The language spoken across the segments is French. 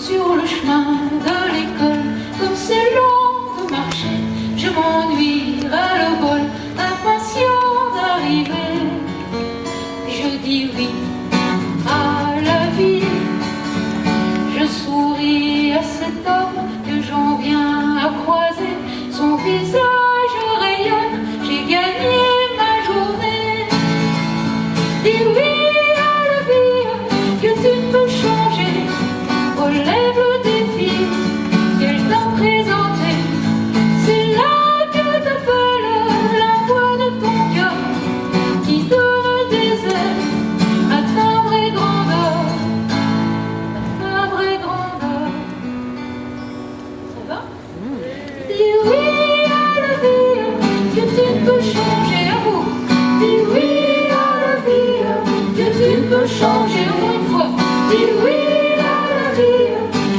sur le chemin de l'école. Comme c'est long de marcher, je m'ennuie à le bol, impatient d'arriver. Je dis oui à la vie. Je souris à cet homme que j'en viens à croiser. Son visage rayonne, j'ai gagné ma journée. Dis oui à la vie que tu peux changer. Relève le défi qu'elle t'a présenté. C'est là que t'appelle la voix de ton cœur qui donne des ailes à ta vraie grandeur. À ta vraie grandeur. Ça va? Dis oui à la vie que tu peux changer. À vous. Dis oui à la vie que tu peux changer. Encore une fois. Dis oui à la vie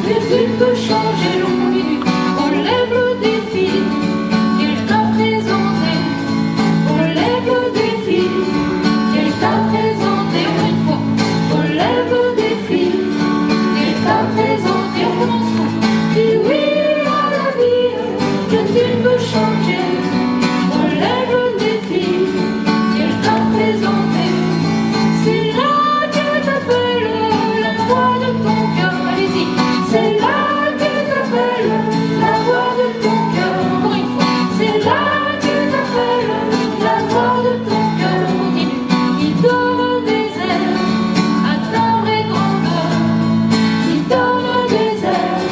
que tu peux changer. On continue. Relève le défi qu'elle t'a présenté. Relève le défi qu'elle t'a présenté. Encore une fois. Relève le défi qu'elle t'a présenté. On commence tout. Dis oui à la vie que tu peux changer. Relève le défi qu'elle t'a présenté. C'est là que t'appelle la voix de ton cœur. Allez-y. C'est là que t'appelle la voix de ton cœur. Encore une fois. C'est là que t'appelle la voix de ton cœur. On continue. Qui donne des ailes à ta vraie grandeur. Qui donne des ailes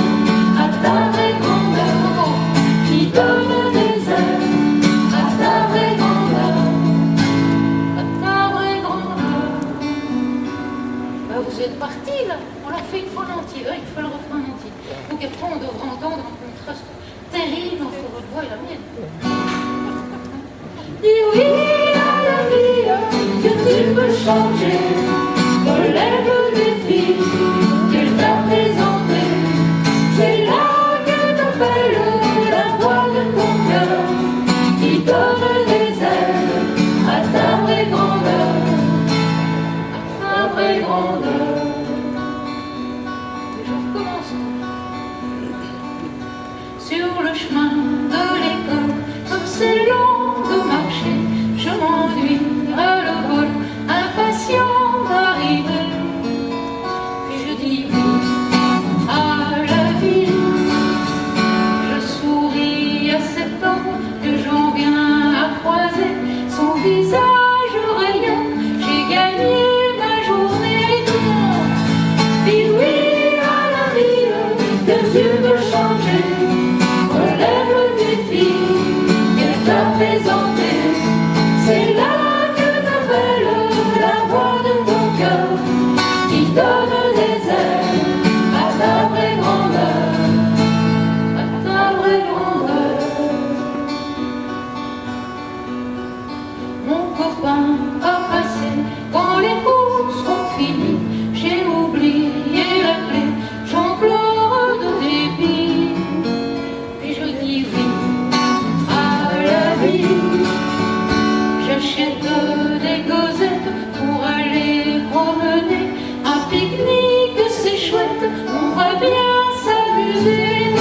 à ta vraie grandeur. Qui donne des ailes à ta vraie grandeur. À ta vraie grandeur. Ben, vous êtes partis là. On l'a fait une fois en entier. Il faut le refrain en entier. Donc après on devra entendre un contraste terrible entre votre voix et la mienne. Dis oui à la vie que tu peux changer. Relève le défi qu'elle t'a présenté. C'est là que t'appelle la voix de ton cœur qui donne des ailes à ta vraie grandeur. À ta vraie grandeur. Et je recommence. Sur le chemin de l'école, comme c'est long de marcher, je m'ennuie à le vol, impatient d'arriver. Puis je dis oui à la vie. Je souris à cet homme que j'en viens à croiser. Son visage rayonne, j'ai gagné ma journée. Tout le monde dit oui à la vie que tu peux changer. Relève le défi qu'elle t'a présenté. C'est là que t'appelle la voix de ton cœur qui donne des ailes à ta vraie grandeur. À ta vraie grandeur. Mon copain va passer quand les cours seront finis. J'ai oublié la clé, j'en pleure de dépit. Puis je dis oui à la vie. J'achète des gosettes pour aller promener. Un pique-nique c'est chouette, on va bien s'amuser.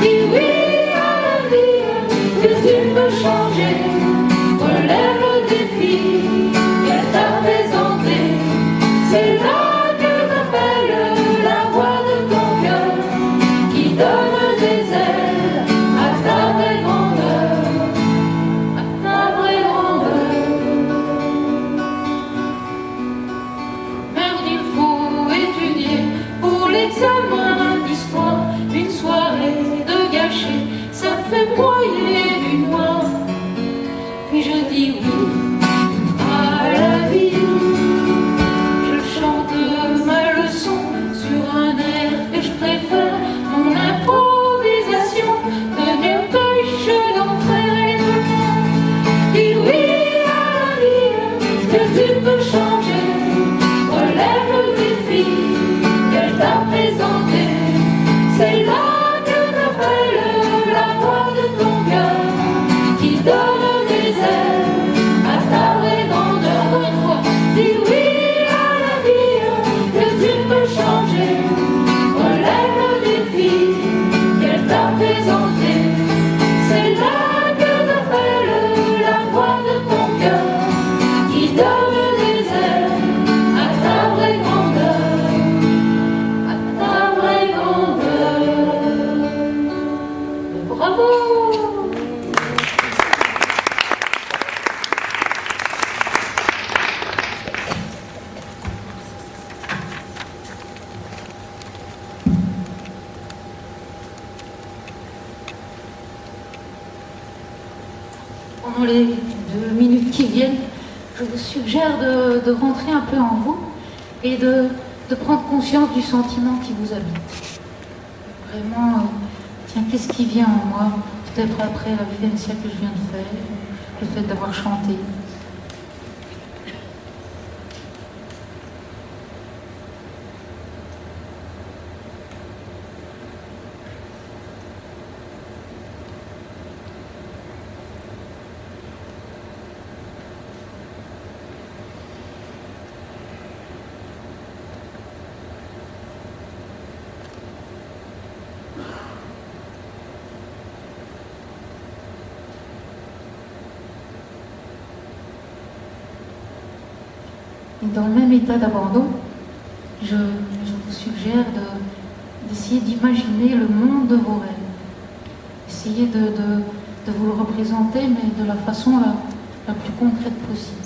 Dis oui à la vie que tu peux changer. Relève le défi qu'elle t'a présenté. C'est là que t'appelle la voix de ton cœur qui donne des ailes à ta vraie grandeur. À ta vraie grandeur. Merde, il faut étudier pour l'examen d'histoire. Une soirée de gâcher, ça fait broyer du noir. Puis je dis oui à la vie. Je chante ma leçon sur un air que je préfère. Mon improvisation de nulle pêche d'enfer. Et tout le monde dit oui à la vie que tu peux changer. Relève le défi qu'elle t'a présenté. C'est là que t'appelle la voix de ton cœur qui donne des ailes à ta vraie grandeur. Encore une fois, dis oui à la vie que tu peux changer. dans les 2 minutes qui viennent, je vous suggère de rentrer un peu en vous et de prendre conscience du sentiment qui vous habite. Vraiment, tiens, qu'est-ce qui vient en moi, peut-être après la vivencia que je viens de faire, le fait d'avoir chanté. Et dans le même état d'abandon, je vous suggère d'essayer d'imaginer le monde de vos rêves. Essayez de vous le représenter, mais de la façon la plus concrète possible.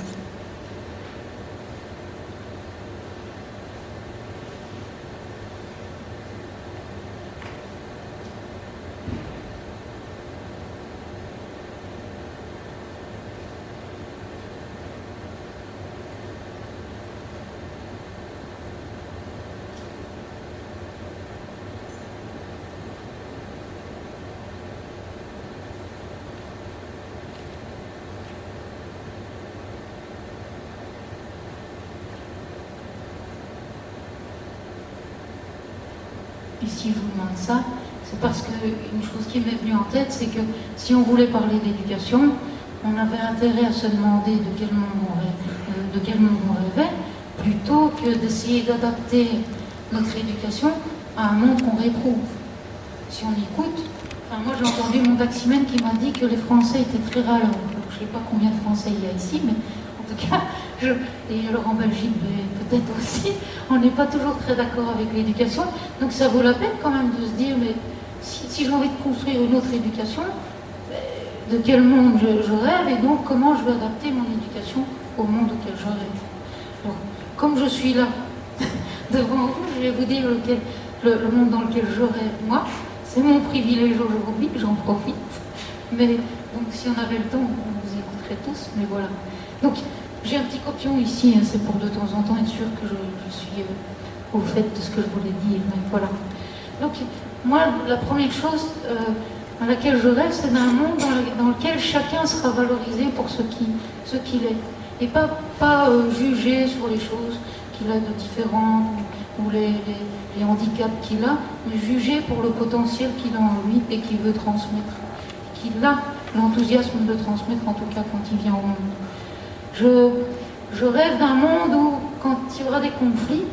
Et si je vous demande ça, c'est parce qu'une chose qui m'est venue en tête, c'est que si on voulait parler d'éducation, on avait intérêt à se demander de quel monde on rêvait, plutôt que d'essayer d'adapter notre éducation à un monde qu'on réprouve. Si on écoute, enfin moi j'ai entendu mon taximène qui m'a dit que les Français étaient très râleurs. Je ne sais pas combien de Français il y a ici, mais en tout cas, et alors en Belgique peut-être aussi, on n'est pas toujours très d'accord avec l'éducation. Donc ça vaut la peine quand même de se dire, mais si j'ai envie de construire une autre éducation, de quel monde je rêve et donc comment je vais adapter mon éducation au monde auquel je rêve. Alors, comme je suis là devant vous, je vais vous dire le monde dans lequel je rêve. Moi, c'est mon privilège aujourd'hui, j'en profite. Mais donc si on avait le temps, on vous écouterait tous, mais voilà. Donc j'ai un petit copion ici, hein, c'est pour de temps en temps être sûr que je suis au fait de ce que je voulais dire, mais voilà. Donc moi, la première chose à laquelle je rêve, c'est d'un monde dans lequel chacun sera valorisé pour ce qu'il est. Et pas jugé sur les choses qu'il a de différentes ou les handicaps qu'il a, mais jugé pour le potentiel qu'il a en lui et qu'il veut transmettre. Qu'il a l'enthousiasme de transmettre, en tout cas quand il vient au monde. Je rêve d'un monde où, quand il y aura des conflits,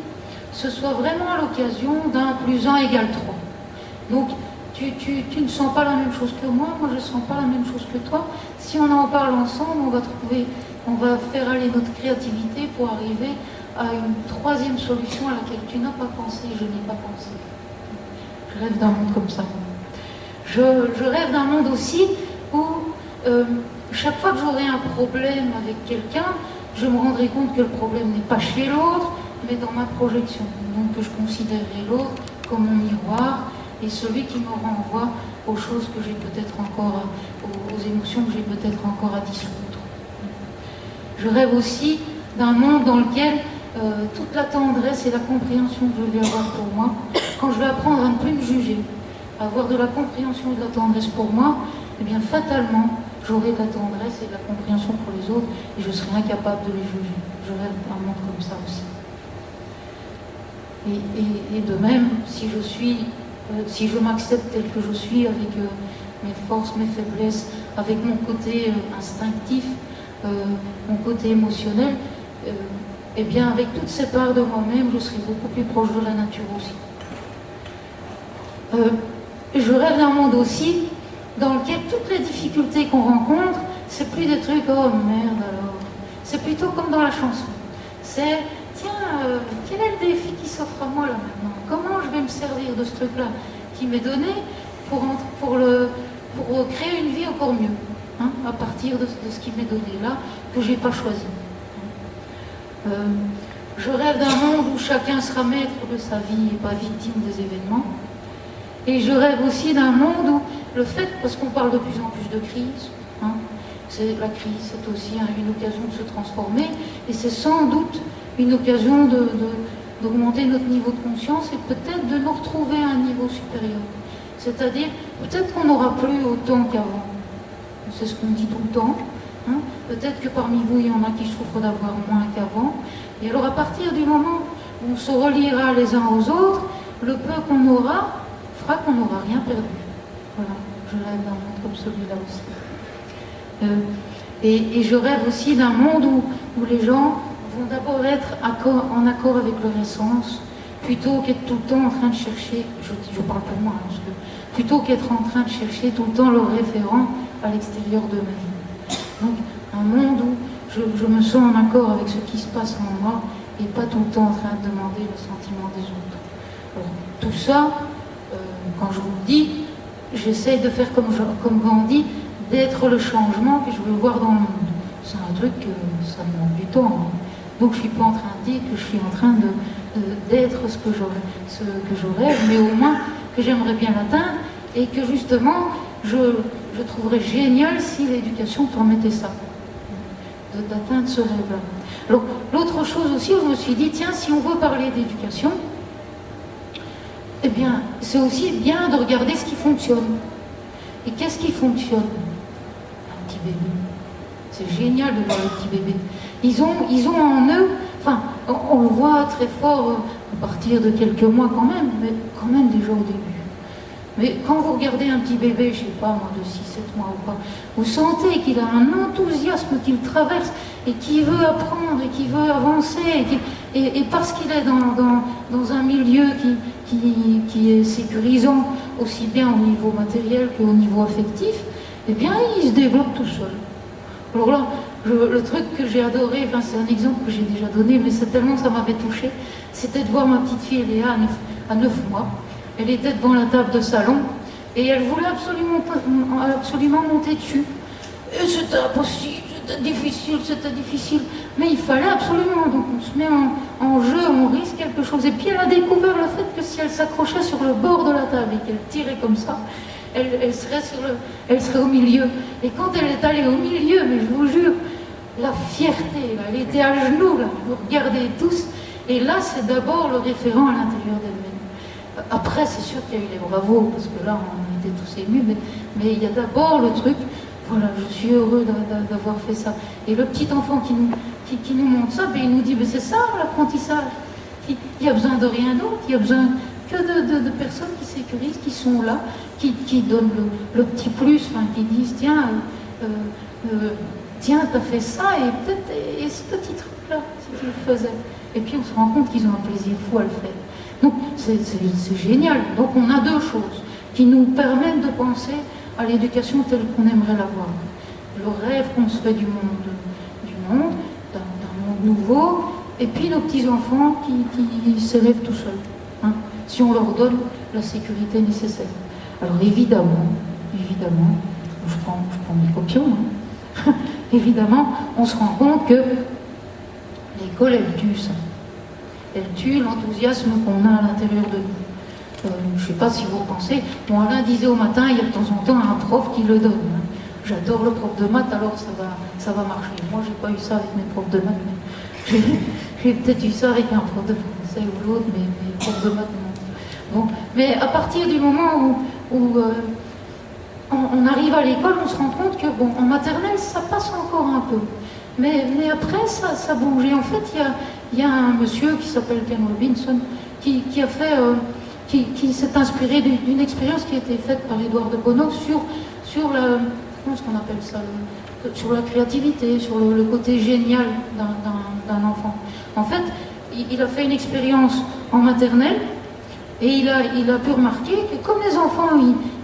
ce soit vraiment à l'occasion d'un plus 1 égale 3. Donc, tu ne sens pas la même chose que moi je ne sens pas la même chose que toi. Si on en parle ensemble, on va faire aller notre créativité pour arriver à une troisième solution à laquelle tu n'as pas pensé et je n'ai pas pensé. Je rêve d'un monde comme ça. Je rêve d'un monde aussi où chaque fois que j'aurai un problème avec quelqu'un, je me rendrai compte que le problème n'est pas chez l'autre, mais dans ma projection. Donc que je considérerai l'autre comme mon miroir et celui qui me renvoie aux choses que j'ai peut-être encore, aux émotions que j'ai peut-être encore à dissoudre. Je rêve aussi d'un monde dans lequel toute la tendresse et la compréhension que je vais avoir pour moi, quand je vais apprendre à ne plus me juger, à avoir de la compréhension et de la tendresse pour moi, eh bien fatalement, j'aurai de la tendresse et de la compréhension pour les autres et je serai incapable de les juger. Je rêve d'un monde comme ça aussi. Et de même, si je m'accepte tel que je suis, avec mes forces, mes faiblesses, avec mon côté instinctif, mon côté émotionnel, eh bien avec toutes ces parts de moi-même, je serai beaucoup plus proche de la nature aussi. Je rêve d'un monde aussi dans lequel toutes les difficultés qu'on rencontre, c'est plus des trucs « oh merde alors ». C'est plutôt comme dans la chanson. C'est « tiens, quel est le défi qui s'offre à moi là maintenant? Comment je vais me servir de ce truc-là qui m'est donné pour créer une vie encore mieux, hein, à partir de ce qui m'est donné là, que je n'ai pas choisi ». Je rêve d'un monde où chacun sera maître de sa vie et pas victime des événements. Et je rêve aussi d'un monde où le fait, parce qu'on parle de plus en plus de crise, hein, La crise, c'est aussi une occasion de se transformer, et c'est sans doute une occasion d'augmenter notre niveau de conscience et peut-être de nous retrouver à un niveau supérieur. C'est-à-dire, peut-être qu'on n'aura plus autant qu'avant. C'est ce qu'on dit tout le temps. Hein. Peut-être que parmi vous, il y en a qui souffrent d'avoir moins qu'avant. Et alors, à partir du moment où on se reliera les uns aux autres, le peu qu'on aura fera qu'on n'aura rien perdu. Voilà, je rêve d'un monde comme celui-là aussi. Et je rêve aussi d'un monde où les gens vont d'abord être en accord avec leur essence, plutôt qu'être tout le temps en train de chercher, je parle pour moi, parce que plutôt qu'être en train de chercher tout le temps leur référent à l'extérieur d'eux-mêmes. Donc un monde où je me sens en accord avec ce qui se passe en moi et pas tout le temps en train de demander le sentiment des autres. Alors, tout ça, quand je vous le dis, j'essaie de faire comme Gandhi, d'être le changement que je veux voir dans le monde. C'est un truc que ça demande du temps. Hein. Donc je ne suis pas en train de dire que je suis en train d'être ce que je rêve, mais au moins que j'aimerais bien l'atteindre et que justement je trouverais génial si l'éducation permettait ça, d'atteindre ce rêve-là. Alors l'autre chose aussi où je me suis dit, tiens, si on veut parler d'éducation, eh bien c'est aussi bien de regarder ce qui fonctionne. Et qu'est-ce qui fonctionne? Un petit bébé. C'est génial de voir les petits bébés. Ils ont en eux, enfin, on le voit très fort à partir de quelques mois quand même, mais quand même déjà au début. Mais quand vous regardez un petit bébé, je ne sais pas moi, de 6-7 mois ou pas, vous sentez qu'il a un enthousiasme qui le traverse et qui veut apprendre et qui veut avancer et parce qu'il est dans un milieu qui est sécurisant aussi bien au niveau matériel qu'au niveau affectif, eh bien il se développe tout seul. Alors là, le truc que j'ai adoré, enfin, c'est un exemple que j'ai déjà donné, mais c'est tellement ça m'avait touché, c'était de voir ma petite fille Léa à 9 mois. Elle était devant la table de salon et elle voulait absolument monter dessus. Et c'était impossible, c'était difficile, mais il fallait absolument. Donc on se met en jeu, on risque quelque chose. Et puis elle a découvert le fait que si elle s'accrochait sur le bord de la table et qu'elle tirait comme ça, elle serait au milieu. Et quand elle est allée au milieu, mais je vous jure, la fierté, là, elle était à genoux, là, vous regardez tous. Et là, c'est d'abord le référent à l'intérieur d'elle-même. Après, c'est sûr qu'il y a eu les bravos, parce que là, on était tous émus, mais il y a d'abord le truc, voilà, je suis heureux d'avoir fait ça. Et le petit enfant qui nous montre ça, ben, il nous dit, mais c'est ça l'apprentissage. Il n'y a besoin de rien d'autre, il n'y a besoin que de personnes qui sécurisent, qui sont là, qui donnent le petit plus, enfin, qui disent, tiens, t'as fait ça, et peut-être, et ce petit truc-là, si tu le faisais. Et puis on se rend compte qu'ils ont un plaisir fou à le faire. Donc c'est génial. Donc on a deux choses qui nous permettent de penser à l'éducation telle qu'on aimerait l'avoir. Le rêve qu'on se fait du monde, d'un monde nouveau, et puis nos petits-enfants qui s'élèvent tout seuls, hein, si on leur donne la sécurité nécessaire. Alors évidemment, je prends mes copions, hein, évidemment, on se rend compte que l'école, elle tue ça. Elle tue l'enthousiasme qu'on a à l'intérieur de nous. Je ne sais pas si vous pensez, bon, Alain disait au matin, il y a de temps en temps un prof qui le donne. Hein. J'adore le prof de maths, alors ça va marcher. Moi, j'ai pas eu ça avec mes profs de maths, mais j'ai peut-être eu ça avec un prof de français ou l'autre, mais mes profs de maths, non. Bon, mais à partir du moment où on arrive à l'école, on se rend compte que, bon, en maternelle, ça passe encore un peu. Mais après, ça bouge. Et en fait, il y a un monsieur qui s'appelle Ken Robinson qui s'est inspiré d'une expérience qui a été faite par Édouard de Bono sur comment est-ce qu'on appelle ça, sur la créativité, sur le côté génial d'un enfant. En fait, il a fait une expérience en maternelle et il a pu remarquer que comme les enfants,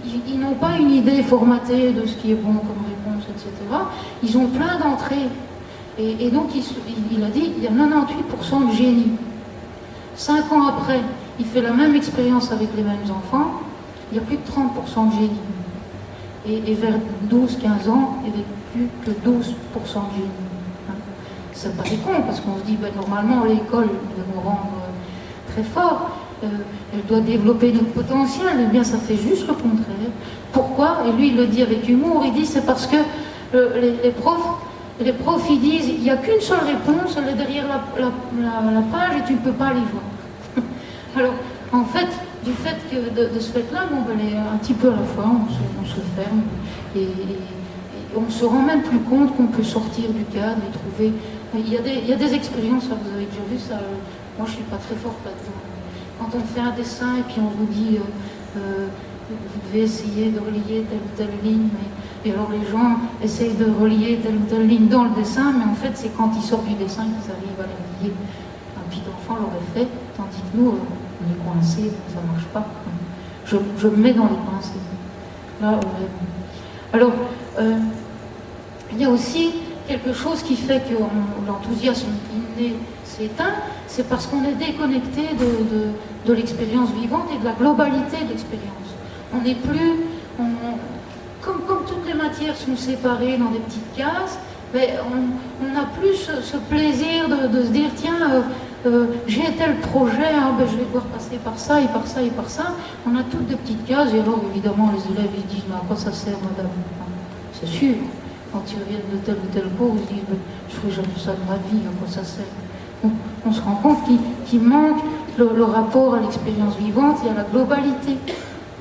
ils n'ont pas une idée formatée de ce qui est bon comme réponse, etc., ils ont plein d'entrées. Et donc, il a dit, il y a 98% de génie. 5 ans après, il fait la même expérience avec les mêmes enfants, il y a plus de 30% de génie. Et vers 12-15 ans, il n'y avait plus que 12% de génie. Hein. Ça paraît con, parce qu'on se dit, ben, normalement, l'école doit nous rendre très forts, elle doit développer notre potentiel, eh bien, ça fait juste le contraire. Pourquoi? Et lui, il le dit avec humour, il dit, c'est parce que les profs, ils disent, il n'y a qu'une seule réponse, elle est derrière la page et tu ne peux pas aller voir. Alors, en fait, du fait que de ce fait-là, bon, ben, un petit peu à la fois, on se ferme et on se rend même plus compte qu'on peut sortir du cadre et trouver... Il y a des expériences, vous avez déjà vu ça, moi je ne suis pas très forte là-dedans. Quand on fait un dessin et puis on vous dit vous devez essayer de relier telle ou telle ligne, et alors les gens essayent de relier telle ou telle ligne dans le dessin, mais en fait c'est quand ils sortent du dessin qu'ils arrivent à les relier. Un petit enfant l'aurait fait, tandis que nous, on est coincés, ça ne marche pas. Je me mets dans les coincés. Là, vraiment. Alors, il y a aussi quelque chose qui fait que l'enthousiasme inné s'éteint, c'est parce qu'on est déconnecté de l'expérience vivante et de la globalité de l'expérience. On n'est plus, comme toutes les matières sont séparées dans des petites cases, mais on n'a plus ce plaisir de se dire, tiens, j'ai tel projet, hein, ben, je vais devoir passer par ça et par ça et par ça. On a toutes des petites cases, et alors évidemment les élèves ils se disent, mais à quoi ça sert, madame? C'est sûr. Quand ils reviennent de tel ou tel cours, ils se disent je ne ferai jamais ça de ma vie, à quoi ça sert? On se rend compte qu'il manque le rapport à l'expérience vivante et à la globalité.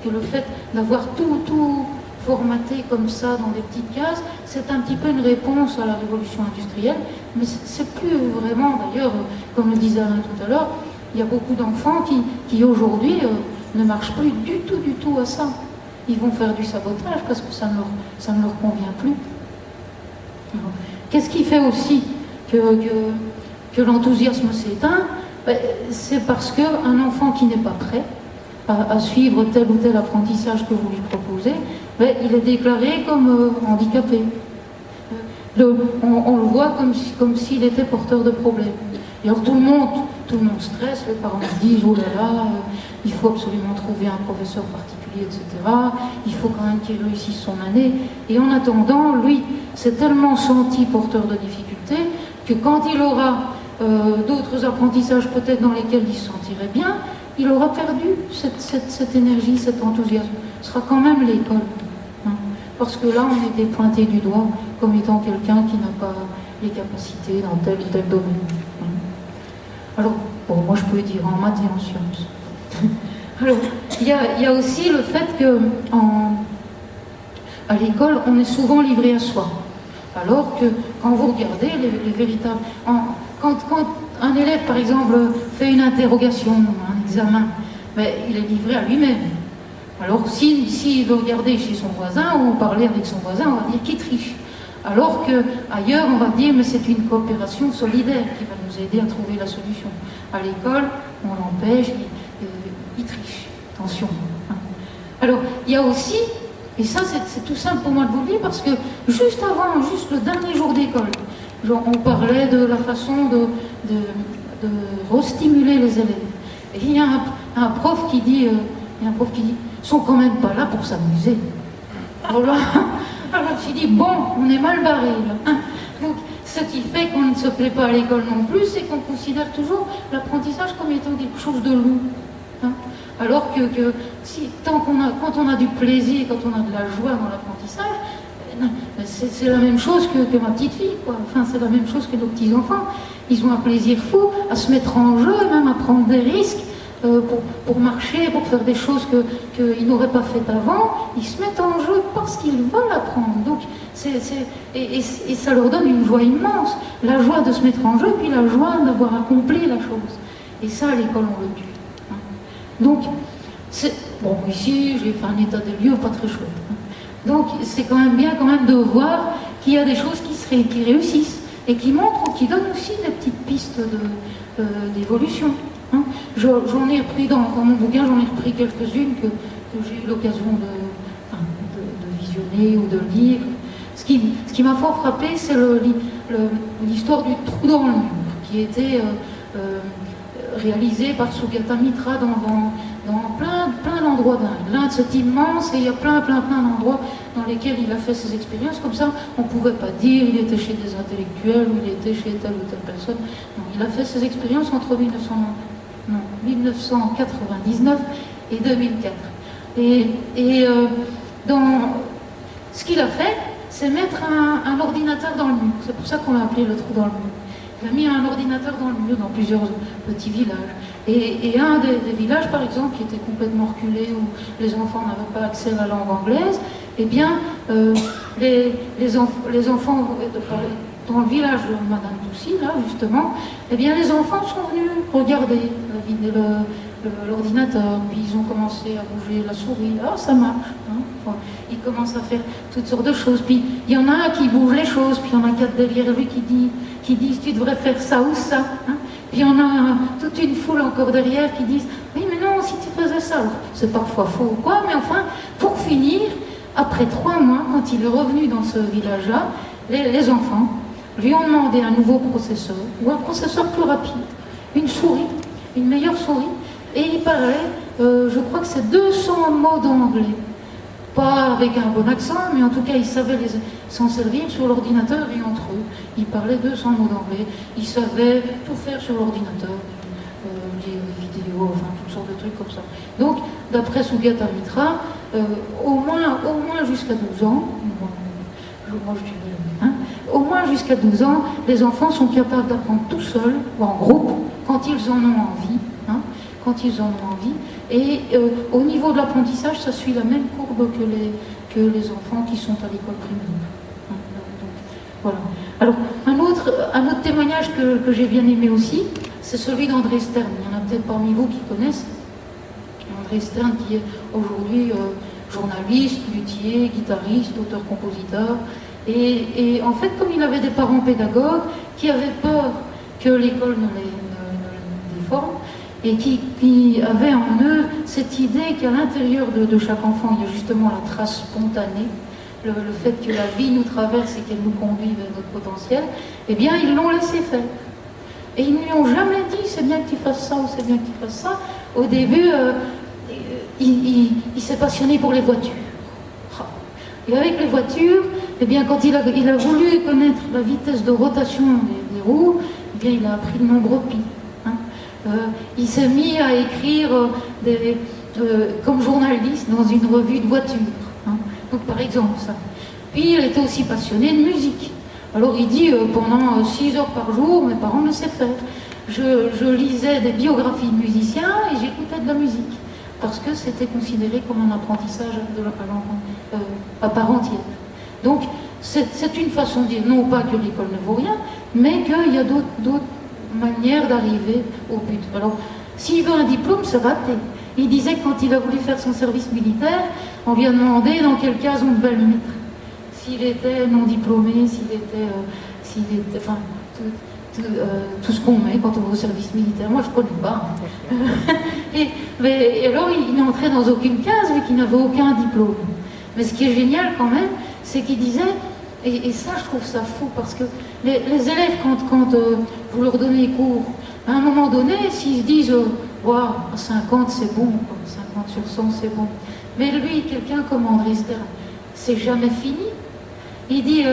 Que le fait d'avoir tout formaté comme ça dans des petites cases, c'est un petit peu une réponse à la révolution industrielle, mais c'est plus vraiment, d'ailleurs, comme le disait Alain tout à l'heure, il y a beaucoup d'enfants qui aujourd'hui ne marchent plus du tout à ça. Ils vont faire du sabotage parce que ça ne leur convient plus. Qu'est-ce qui fait aussi que l'enthousiasme s'éteint? C'est parce qu'un enfant qui n'est pas prêt à suivre tel ou tel apprentissage que vous lui proposez, il est déclaré comme handicapé. On le voit comme s'il était porteur de problèmes. Et alors tout le monde stresse, les parents disent oh là là, il faut absolument trouver un professeur particulier, etc. Il faut quand même qu'il réussisse son année. Et en attendant, lui, s'est tellement senti porteur de difficultés que quand il aura d'autres apprentissages peut-être dans lesquels il se sentirait bien, il aura perdu cette énergie, cet enthousiasme. Ce sera quand même l'école. Hein, parce que là, on était pointé du doigt comme étant quelqu'un qui n'a pas les capacités dans tel ou tel domaine. Alors, bon, moi je peux dire en maths et en sciences. Alors, il y a aussi le fait qu'à l'école, on est souvent livré à soi. Alors que quand vous regardez les véritables... Quand un élève, par exemple, fait une interrogation, un examen, il est livré à lui-même. Alors, s'il veut regarder chez son voisin ou parler avec son voisin, on va dire qu'il triche. Alors qu'ailleurs, on va dire, mais c'est une coopération solidaire qui va nous aider à trouver la solution. À l'école, on l'empêche, il triche. Attention. Alors, il y a aussi, et ça c'est tout simple pour moi de vous le dire, parce que juste le dernier jour d'école, on parlait de la façon de restimuler les élèves. Et il y a un prof qui dit, ils sont quand même pas là pour s'amuser. Alors là, je dis, bon, on est mal barré là. Donc, ce qui fait qu'on ne se plaît pas à l'école non plus, c'est qu'on considère toujours l'apprentissage comme étant quelque chose de lourd. Hein. Alors que quand on a du plaisir, quand on a de la joie dans l'apprentissage, c'est la même chose que ma petite fille, quoi. Enfin, c'est la même chose que nos petits-enfants. Ils ont un plaisir fou à se mettre en jeu, même à prendre des risques pour marcher, pour faire des choses qu'ils n'auraient pas faites avant. Ils se mettent en jeu parce qu'ils veulent apprendre. Donc, et ça leur donne une joie immense. La joie de se mettre en jeu, puis la joie d'avoir accompli la chose. Et ça, à l'école, on le tue. Hein. Donc, bon, ici, j'ai fait un état des lieux pas très chouette. Hein. Donc, c'est quand même bien de voir qu'il y a des choses qui réussissent et qui montrent, qui donnent aussi des petites pistes d'évolution. Hein. J'en ai repris dans mon bouquin, j'en ai repris quelques-unes que j'ai eu l'occasion de visionner ou de lire. Ce qui m'a fort frappé, c'est l'histoire du trou dans le mur, qui a été réalisé par Sugata Mitra dans plein d'endroits dingues. L'Inde, c'est immense et il y a plein d'endroits dans lesquels il a fait ses expériences. Comme ça, on ne pouvait pas dire il était chez des intellectuels ou il était chez telle ou telle personne. Non, il a fait ses expériences entre 1999 et 2004. Ce qu'il a fait, c'est mettre un ordinateur dans le mur. C'est pour ça qu'on l'a appelé le trou dans le mur. Il a mis un ordinateur dans le mur dans plusieurs petits villages. Et un des villages, par exemple, qui était complètement reculé, où les enfants n'avaient pas accès à la langue anglaise, eh bien, les enfants dans le village de Madame Toussy, là, justement, eh bien, les enfants sont venus regarder l'ordinateur, puis ils ont commencé à bouger la souris. Ah, ça marche. Hein. Enfin, ils commencent à faire toutes sortes de choses. Puis il y en a un qui bouge les choses, puis il y en a quatre derrière lui qui disent tu devrais faire ça ou ça. Hein. Puis il y en a toute une foule encore derrière qui disent oui, mais non, si tu faisais ça. C'est parfois faux ou quoi, mais enfin, pour finir, après 3 mois, quand il est revenu dans ce village-là, les enfants lui ont demandé un nouveau processeur, ou un processeur plus rapide, une souris, une meilleure souris. Et il parlait, je crois que c'est 200 mots d'anglais. Pas avec un bon accent, mais en tout cas, il savait s'en servir sur l'ordinateur et entre eux. Il parlait 200 mots d'anglais. Il savait tout faire sur l'ordinateur, lire des vidéos, enfin, toutes sortes de trucs comme ça. Donc, d'après Sugata Mitra, au moins jusqu'à 12 ans, moi je dirais, hein, au moins jusqu'à 12 ans, les enfants sont capables d'apprendre tout seuls, ou en groupe, quand ils en ont envie. Hein, quand ils en ont envie. Et au niveau de l'apprentissage, ça suit la même courbe que les enfants qui sont à l'école primaire. Hein, donc, voilà. Alors, un autre témoignage que j'ai bien aimé aussi, c'est celui d'André Stern. Il y en a peut-être parmi vous qui connaissent. André Stern qui est aujourd'hui journaliste, luthier, guitariste, auteur-compositeur. Et en fait, comme il avait des parents pédagogues qui avaient peur que l'école ne les déforme, et qui avaient en eux cette idée qu'à l'intérieur de chaque enfant, il y a justement la trace spontanée, le fait que la vie nous traverse et qu'elle nous conduit vers notre potentiel, eh bien, ils l'ont laissé faire. Et ils ne lui ont jamais dit, c'est bien que tu fasses ça ou c'est bien que tu fasses ça. Au début, il s'est passionné pour les voitures. Et avec les voitures, eh bien, quand il a voulu connaître la vitesse de rotation des roues, eh bien, il a appris de nombreux pi. Il s'est mis à écrire comme journaliste dans une revue de voitures. Hein. Donc, par exemple, ça. Puis, il était aussi passionné de musique. Alors, il dit, pendant 6 heures par jour, mes parents me laissaient faire. Je lisais des biographies de musiciens et j'écoutais de la musique. Parce que c'était considéré comme un apprentissage de la langue à part entière. Donc, c'est une façon de dire, non pas que l'école ne vaut rien, mais qu'il y a d'autres manière d'arriver au but. Alors, s'il veut un diplôme, c'est raté. Il disait que quand il a voulu faire son service militaire, on lui a demandé dans quelle case on devait le mettre. S'il était non diplômé, s'il était enfin, tout ce qu'on met quand on va au service militaire. Moi, je ne connais pas. Mais alors, il n'entrait dans aucune case vu qu'il n'avait aucun diplôme. Mais ce qui est génial quand même, c'est qu'il disait, et ça, je trouve ça fou, parce que les élèves, quand vous leur donnez cours, à un moment donné, s'ils se disent wow, 50 c'est bon, 50 sur 100 c'est bon. Mais lui, quelqu'un comme André Stern, c'est jamais fini. Il dit,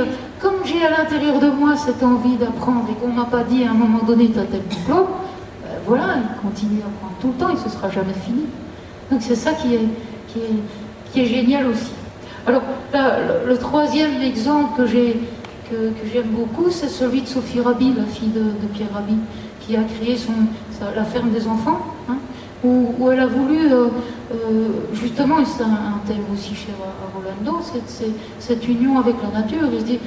comme j'ai à l'intérieur de moi cette envie d'apprendre et qu'on ne m'a pas dit à un moment donné, tu as tel diplôme, voilà, il continue à apprendre tout le temps et ce ne sera jamais fini. Donc c'est ça qui est génial aussi. Alors, là, le troisième exemple que j'aime beaucoup, c'est celui de Sophie Rabi, la fille de Pierre Rabi, qui a créé la ferme des enfants, hein, où elle a voulu, justement, et c'est un thème aussi cher à Rolando, cette union avec la nature. Il se dit,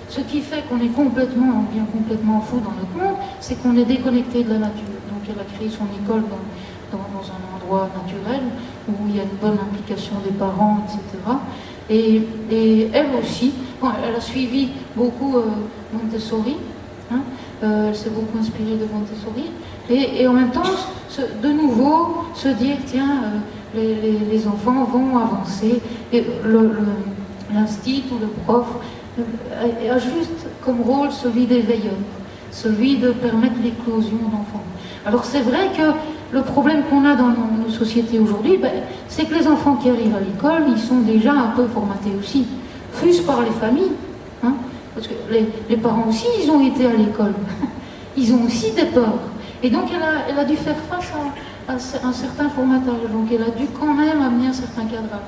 ce qui fait qu'on est on devient complètement fou dans notre monde, c'est qu'on est déconnecté de la nature. Donc elle a créé son école dans un endroit naturel, où il y a une bonne implication des parents, etc. Et elle aussi, elle a suivi beaucoup Montessori, hein, elle s'est beaucoup inspirée de Montessori, et en même temps, de nouveau, se dire, tiens, les enfants vont avancer, et l'instit ou le prof a juste comme rôle celui des veilleurs, celui de permettre l'éclosion d'enfants. Alors c'est vrai que le problème qu'on a dans nos sociétés aujourd'hui, c'est que les enfants qui arrivent à l'école, ils sont déjà un peu formatés aussi, fût-ce par les familles, hein, parce que les parents aussi, ils ont été à l'école, ils ont aussi des peurs, et donc elle a dû faire face à un certain formatage, donc elle a dû quand même amener un certain cadrage.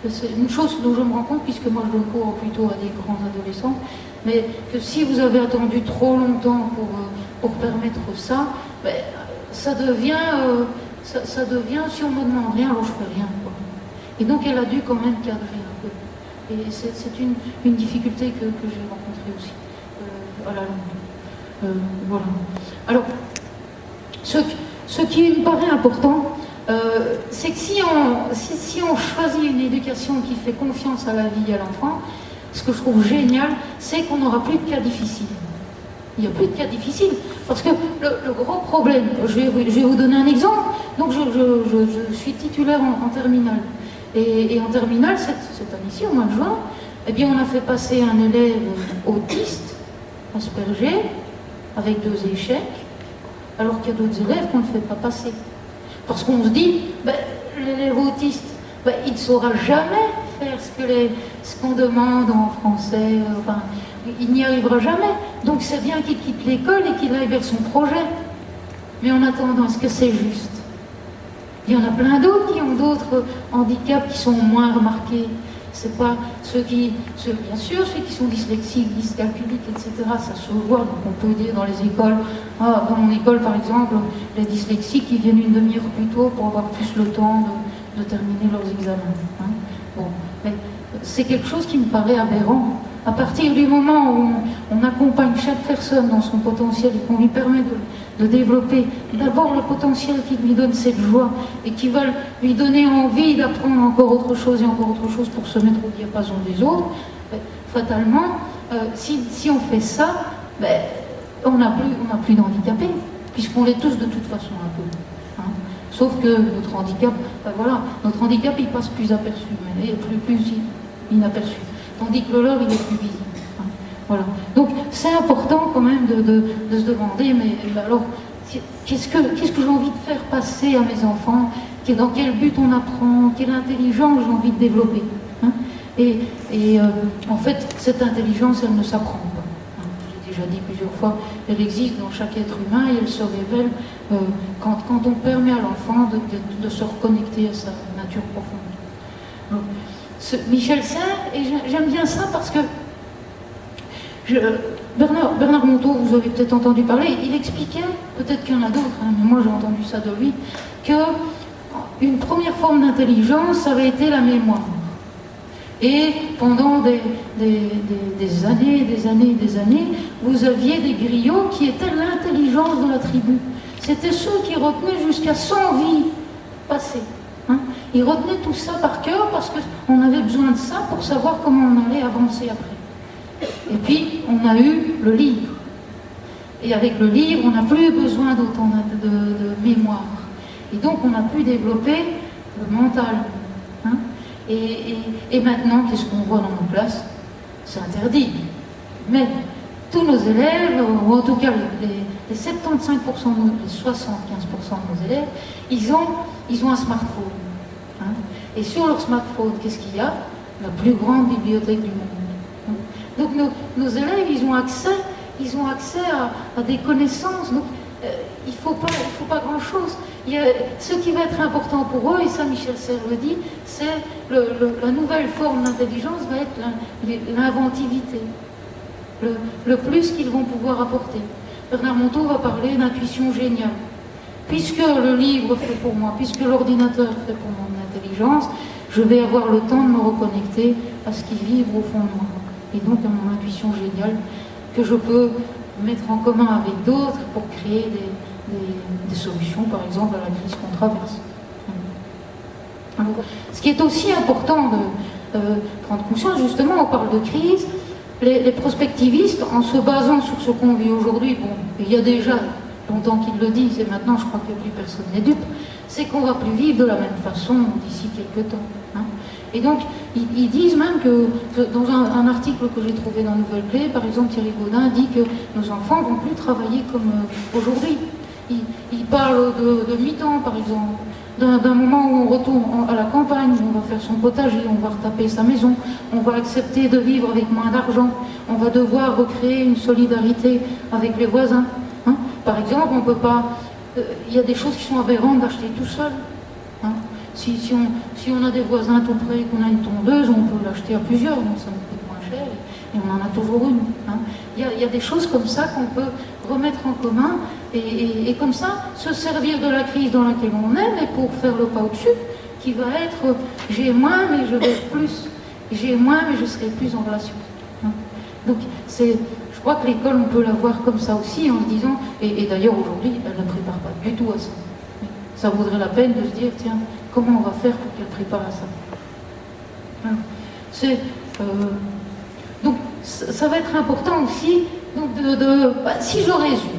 c'est une chose dont je me rends compte, puisque moi je donne cours plutôt à des grands adolescents, mais que si vous avez attendu trop longtemps pour permettre ça, ben, ça devient, si on me demande rien, alors je fais rien, quoi. Et donc elle a dû quand même cadrer un peu. Et c'est une difficulté que j'ai rencontrée aussi à la longue. Voilà. Alors, ce qui me paraît important, c'est que si on choisit une éducation qui fait confiance à la vie et à l'enfant, ce que je trouve génial, c'est qu'on n'aura plus de cas difficiles. Il n'y a plus de cas difficiles. Parce que le gros problème, je vais vous donner un exemple. Donc je suis titulaire en terminale. Et en terminale, cette année-ci, au mois de juin, eh bien, on a fait passer un élève autiste, Asperger, avec 2 échecs, alors qu'il y a d'autres élèves qu'on ne fait pas passer. Parce qu'on se dit, ben, l'élève autiste, ben, il ne saura jamais faire ce qu'on demande en français, enfin, il n'y arrivera jamais. Donc c'est bien qu'il quitte l'école et qu'il aille vers son projet. Mais en attendant, est-ce que c'est juste? Il y en a plein d'autres qui ont d'autres handicaps qui sont moins remarqués. C'est pas bien sûr, ceux qui sont dyslexiques, dyscalculiques, etc., ça se voit. Donc on peut dire dans les écoles, dans mon école par exemple, les dyslexiques ils viennent une demi-heure plus tôt pour avoir plus le temps de terminer leurs examens. Hein. Bon, mais c'est quelque chose qui me paraît aberrant. À partir du moment où on accompagne chaque personne dans son potentiel et qu'on lui permet de développer d'abord le potentiel qui lui donne cette joie et qui va lui donner envie d'apprendre encore autre chose et encore autre chose pour se mettre au diapason des autres, ben, fatalement, si on fait ça, ben, on n'a plus d'handicapés, puisqu'on l'est tous de toute façon un peu. Hein. Sauf que notre handicap, ben voilà, notre handicap il passe plus aperçu, mais il est plus inaperçu. Tandis que le leur, il est plus visible. Hein. Voilà. Donc, c'est important quand même de se demander, mais alors, qu'est-ce que j'ai envie de faire passer à mes enfants? Dans quel but on apprend? Quelle intelligence j'ai envie de développer? Hein. En fait, cette intelligence, elle ne s'apprend pas. Hein. J'ai déjà dit plusieurs fois, elle existe dans chaque être humain et elle se révèle quand on permet à l'enfant de se reconnecter à sa nature profonde. Donc, Michel Serres, et j'aime bien ça parce que Bernard Monteau, vous avez peut-être entendu parler, il expliquait, peut-être qu'il y en a d'autres, hein, mais moi j'ai entendu ça de lui, qu'une première forme d'intelligence, ça avait été la mémoire. Et pendant des années, vous aviez des griots qui étaient l'intelligence de la tribu. C'était ceux qui retenaient jusqu'à 100 vies passées. Hein. Ils retenaient tout ça par cœur parce qu'on avait besoin de ça pour savoir comment on allait avancer après. Et puis, on a eu le livre. Et avec le livre, on n'a plus besoin d'autant de mémoire. Et donc, on a pu développer le mental. Hein. Et maintenant, qu'est-ce qu'on voit dans nos classes? C'est interdit. Mais tous nos élèves, ou en tout cas les 75%, les 75% de nos élèves, ils ont un smartphone. Hein. Et sur leur smartphone, qu'est-ce qu'il y a? La plus grande bibliothèque du monde. Donc nos élèves, ils ont accès à des connaissances. Donc il faut pas grand-chose. Ce qui va être important pour eux, et ça Michel Serres le dit, c'est la nouvelle forme d'intelligence va être l'inventivité. Le plus qu'ils vont pouvoir apporter. Bernard Monteau va parler d'intuition géniale. Puisque le livre fait pour moi, puisque l'ordinateur fait pour mon intelligence, je vais avoir le temps de me reconnecter à ce qui vibre au fond de moi. Et donc à mon intuition géniale, que je peux mettre en commun avec d'autres pour créer des solutions, par exemple, à la crise qu'on traverse. Alors, ce qui est aussi important de prendre conscience, justement, on parle de crise, les prospectivistes, en se basant sur ce qu'on vit aujourd'hui, bon, il y a déjà longtemps qu'ils le disent, et maintenant je crois que plus personne n'est dupe, c'est qu'on ne va plus vivre de la même façon d'ici quelques temps. Hein. Et donc, ils disent même que dans un article que j'ai trouvé dans Nouvelle Clé, par exemple, Thierry Gaudin dit que nos enfants ne vont plus travailler comme aujourd'hui. Il parle de mi-temps, par exemple, d'un moment où on retourne à la campagne, où on va faire son potager, on va retaper sa maison, on va accepter de vivre avec moins d'argent, on va devoir recréer une solidarité avec les voisins. Hein. Par exemple, on ne peut pas... Il y a des choses qui sont aberrantes d'acheter tout seul. Hein. si on a des voisins tout près, qu'on a une tondeuse, on peut l'acheter à plusieurs, donc ça nous coûte moins cher, et on en a toujours une. Hein. Il y a des choses comme ça qu'on peut remettre en commun, et comme ça, se servir de la crise dans laquelle on est, mais pour faire le pas au-dessus, qui va être j'ai moins, mais je vais plus. J'ai moins, mais je serai plus en relation. Hein. Donc, je crois que l'école, on peut la voir comme ça aussi, en se disant, et d'ailleurs aujourd'hui, elle ne prépare pas du tout à ça. Ça vaudrait la peine de se dire, tiens, comment on va faire pour qu'elle prépare à ça. Hein. Donc, ça va être important aussi, donc si je résume,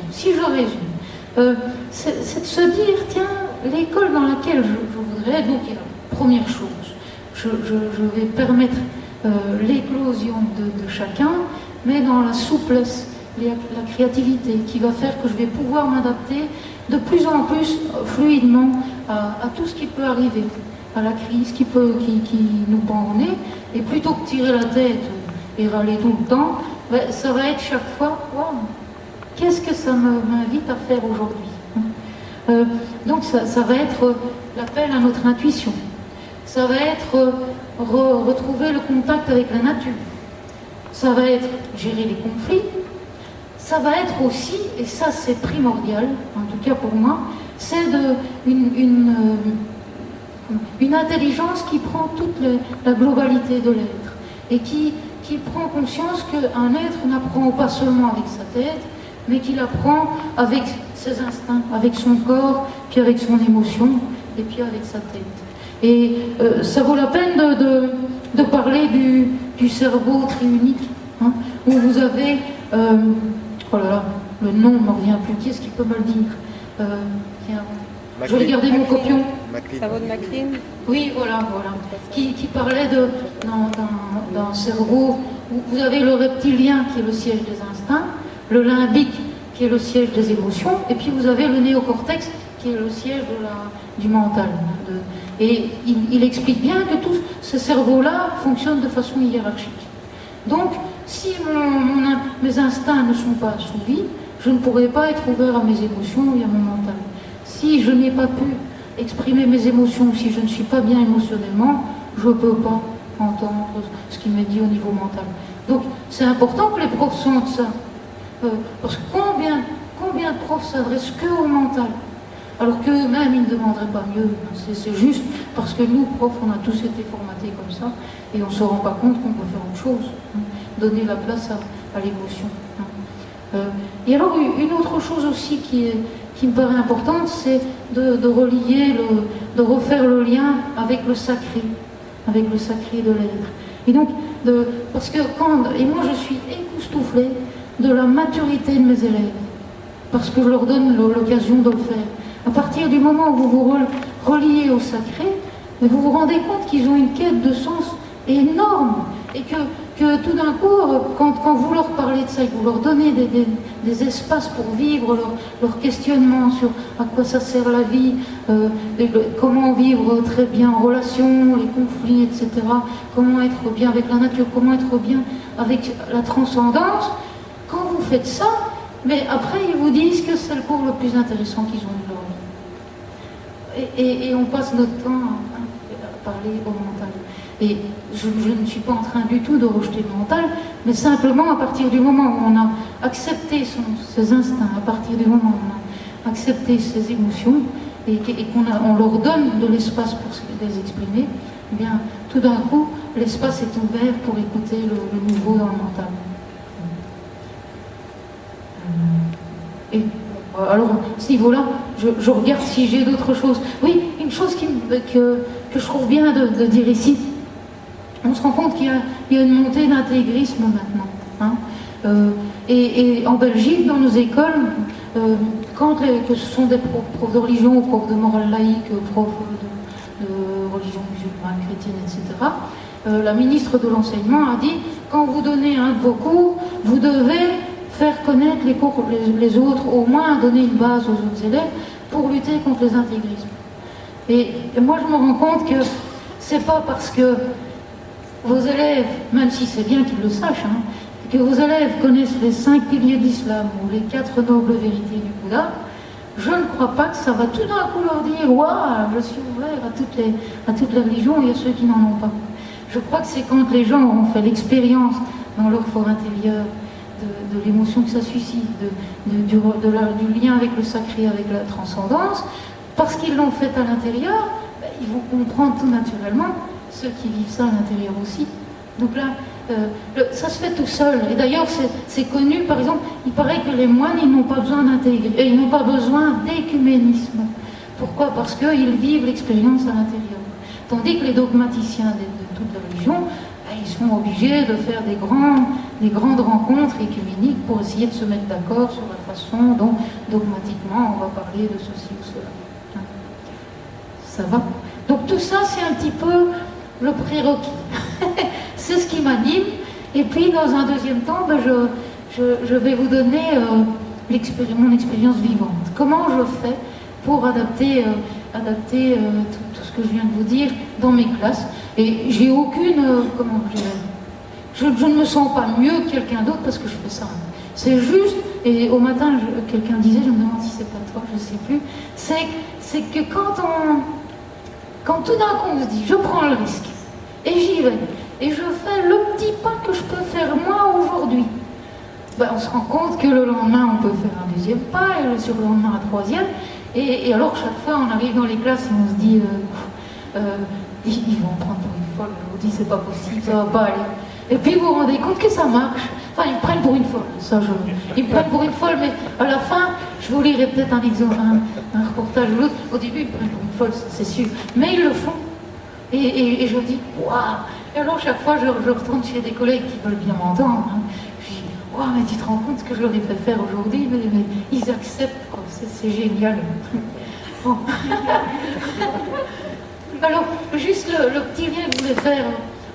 c'est de se dire, tiens, l'école dans laquelle je voudrais, donc il y a la première chose, je vais permettre l'éclosion de chacun, mais dans la souplesse, la créativité, qui va faire que je vais pouvoir m'adapter de plus en plus fluidement à tout ce qui peut arriver, à la crise qui nous pend au nez, et plutôt que tirer la tête et râler tout le temps, ben, ça va être chaque fois, wow, qu'est-ce que ça m'invite à faire aujourd'hui? Donc ça va être l'appel à notre intuition. Ça va être retrouver le contact avec la nature. Ça va être gérer les conflits. Ça va être aussi, et ça c'est primordial, en tout cas pour moi, c'est une intelligence qui prend toute la globalité de l'être et qui prend conscience qu'un être n'apprend pas seulement avec sa tête, mais qu'il apprend avec ses instincts, avec son corps, puis avec son émotion, et puis avec sa tête. Et ça vaut la peine de parler du cerveau triunique, hein, où vous avez, oh là là, le nom ne me revient plus, qui est-ce qui peut me le dire? Je vais garder mon copion. Cerveau de MacLean. Oui, voilà. Qui parlait d'un cerveau où vous avez le reptilien qui est le siège des instincts, le limbique qui est le siège des émotions, et puis vous avez le néocortex qui est le siège du mental. Et il explique bien que tous ces cerveaux-là fonctionnent de façon hiérarchique. Donc, si mes instincts ne sont pas assouvis, je ne pourrai pas être ouvert à mes émotions et à mon mental. Si je n'ai pas pu exprimer mes émotions, si je ne suis pas bien émotionnellement, je ne peux pas entendre ce qui m'est dit au niveau mental. Donc, c'est important que les profs sentent ça. Parce que combien de profs s'adressent que au mental, alors qu'eux-mêmes, ils ne demanderaient pas mieux. C'est juste parce que nous, profs, on a tous été formatés comme ça, et on ne se rend pas compte qu'on peut faire autre chose, hein, donner la place à l'émotion. Hein. Et alors, une autre chose aussi qui me paraît importante, c'est de relier, de refaire le lien avec le sacré de l'être. Et donc, parce que et moi je suis époustouflée de la maturité de mes élèves, parce que je leur donne l'occasion de le faire. À partir du moment où vous vous reliez au sacré, vous vous rendez compte qu'ils ont une quête de sens énorme, et que tout d'un coup, quand vous leur parlez de ça, que vous leur donnez des espaces pour vivre leur questionnement sur à quoi ça sert la vie, comment vivre très bien en relation, les conflits, etc., comment être bien avec la nature, comment être bien avec la transcendance, quand vous faites ça, mais après ils vous disent que c'est le cours le plus intéressant qu'ils ont eu de leur vie. Et on passe notre temps à parler au mental. Et je ne suis pas en train du tout de rejeter le mental, mais simplement à partir du moment où on a accepté ses instincts, à partir du moment où on a accepté ses émotions, et qu'on leur donne de l'espace pour les exprimer, eh bien, tout d'un coup, l'espace est ouvert pour écouter le nouveau dans le mental. Et alors, à ce niveau-là, je regarde si j'ai d'autres choses. Oui, une chose que je trouve bien de dire ici, on se rend compte qu'il y a une montée d'intégrisme maintenant. Hein. Et en Belgique, dans nos écoles, que ce sont des profs de religion, profs de morale laïque, profs de religion musulmane, chrétienne, etc., la ministre de l'Enseignement a dit, quand vous donnez un de vos cours, vous devez faire connaître les autres, au moins donner une base aux autres élèves pour lutter contre les intégrismes. Et moi, je me rends compte que c'est pas parce que vos élèves, même si c'est bien qu'ils le sachent, hein, que vos élèves connaissent les 5 piliers de l'islam ou les 4 nobles vérités du Bouddha, je ne crois pas que ça va tout d'un coup leur dire « Waouh, je suis ouvert à toutes les religions, il y a ceux qui n'en ont pas ». Je crois que c'est quand les gens auront fait l'expérience dans leur fort intérieur de l'émotion que ça suscite, du lien avec le sacré, avec la transcendance, parce qu'ils l'ont fait à l'intérieur, ben, ils vont comprendre tout naturellement, ceux qui vivent ça à l'intérieur aussi. Donc là, ça se fait tout seul. Et d'ailleurs, c'est connu, par exemple, il paraît que les moines, ils n'ont pas besoin d'intégrer, ils n'ont pas besoin d'écuménisme. Pourquoi? Parce qu'ils vivent l'expérience à l'intérieur. Tandis que les dogmaticiens de toute la religion, ils sont obligés de faire des grandes rencontres écuméniques pour essayer de se mettre d'accord sur la façon dont, dogmatiquement, on va parler de ceci ou cela. Ça va? Donc tout ça, c'est un petit peu le prérequis. C'est ce qui m'anime. Et puis, dans un deuxième temps, ben, je vais vous donner mon expérience vivante. Comment je fais pour adapter tout ce que je viens de vous dire dans mes classes. Et j'ai aucune... je ne me sens pas mieux que quelqu'un d'autre parce que je fais ça. C'est juste, et au matin, quelqu'un disait, je me demande si c'est pas toi, je ne sais plus, c'est que quand tout d'un coup on se dit, je prends le risque, et j'y vais, et je fais le petit pas que je peux faire moi aujourd'hui, ben, on se rend compte que le lendemain on peut faire un deuxième pas, et le surlendemain un troisième, et alors chaque fois on arrive dans les classes et on se dit, ils vont prendre pour une folle, on dit c'est pas possible, ça va pas aller. Et puis vous vous rendez compte que ça marche. Enfin, ils me prennent pour une folle, ils me prennent pour une folle, mais à la fin, je vous lirai peut-être un exemple, un reportage ou l'autre. Au début, ils me prennent pour une folle, c'est sûr, mais ils le font. Et je dis, waouh! Et alors chaque fois, je retourne chez des collègues qui veulent bien m'entendre. Hein. Je dis, waouh, mais tu te rends compte ce que je leur ai fait faire aujourd'hui, mais ils acceptent, quoi. C'est génial. Bon. Alors, juste le petit lien que je voulais faire.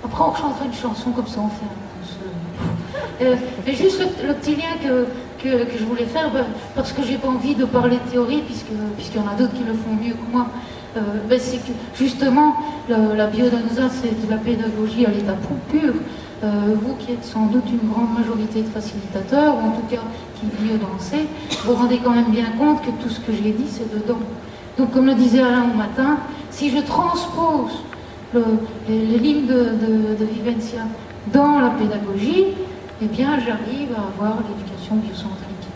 Après, on chantera une chanson comme ça, on fait mais juste le petit lien que je voulais faire, parce que j'ai pas envie de parler de théorie, puisqu'il y en a d'autres qui le font mieux que moi, c'est que justement, la biodanza, c'est de la pédagogie à l'état pur. Vous qui êtes sans doute une grande majorité de facilitateurs, ou en tout cas qui mieux dansez, vous vous rendez quand même bien compte que tout ce que j'ai dit, c'est dedans. Donc, comme le disait Alain au matin, si je transpose les lignes de Vivencia dans la pédagogie, eh bien, j'arrive à avoir l'éducation biocentrique.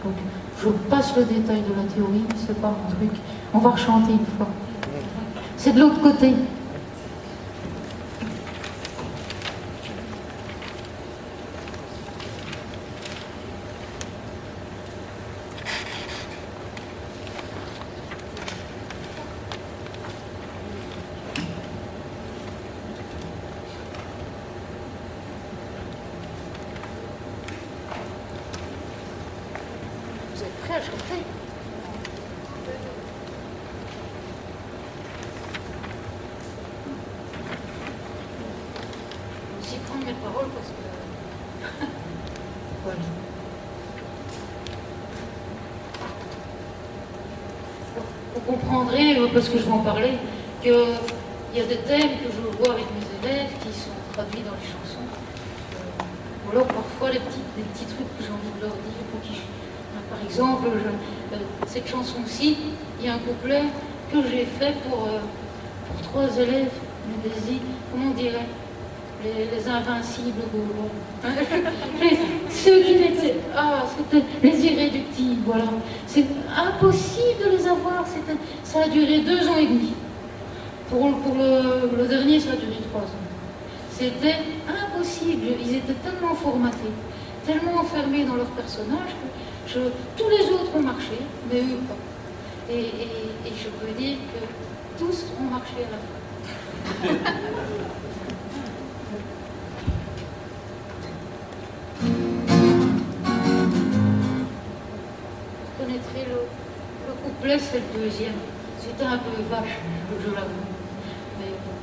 Donc, je passe le détail de la théorie, c'est pas mon truc. On va rechanter une fois. C'est de l'autre côté. Vous comprendrez, parce que je vais en parler, qu'il y a des thèmes que je vois avec mes élèves qui sont traduits dans les chansons. Ou alors parfois les petits trucs que j'ai envie de leur dire. Par exemple, cette chanson-ci, il y a un couplet que j'ai fait pour 3 élèves, comment on dirait, les invincibles gaulois. Ceux qui n'étaient... c'était les irréductibles, voilà. C'est impossible de les avoir. Ça a duré 2 ans et demi. Pour le dernier, ça a duré 3 ans. C'était impossible. Ils étaient tellement formatés, tellement enfermés dans leur personnage que tous les autres ont marché, mais eux pas. Et je peux dire que tous ont marché à la fin. Vous connaîtrez le couplet, c'est le deuxième. C'était un peu vache, je l'avoue. Mais bon.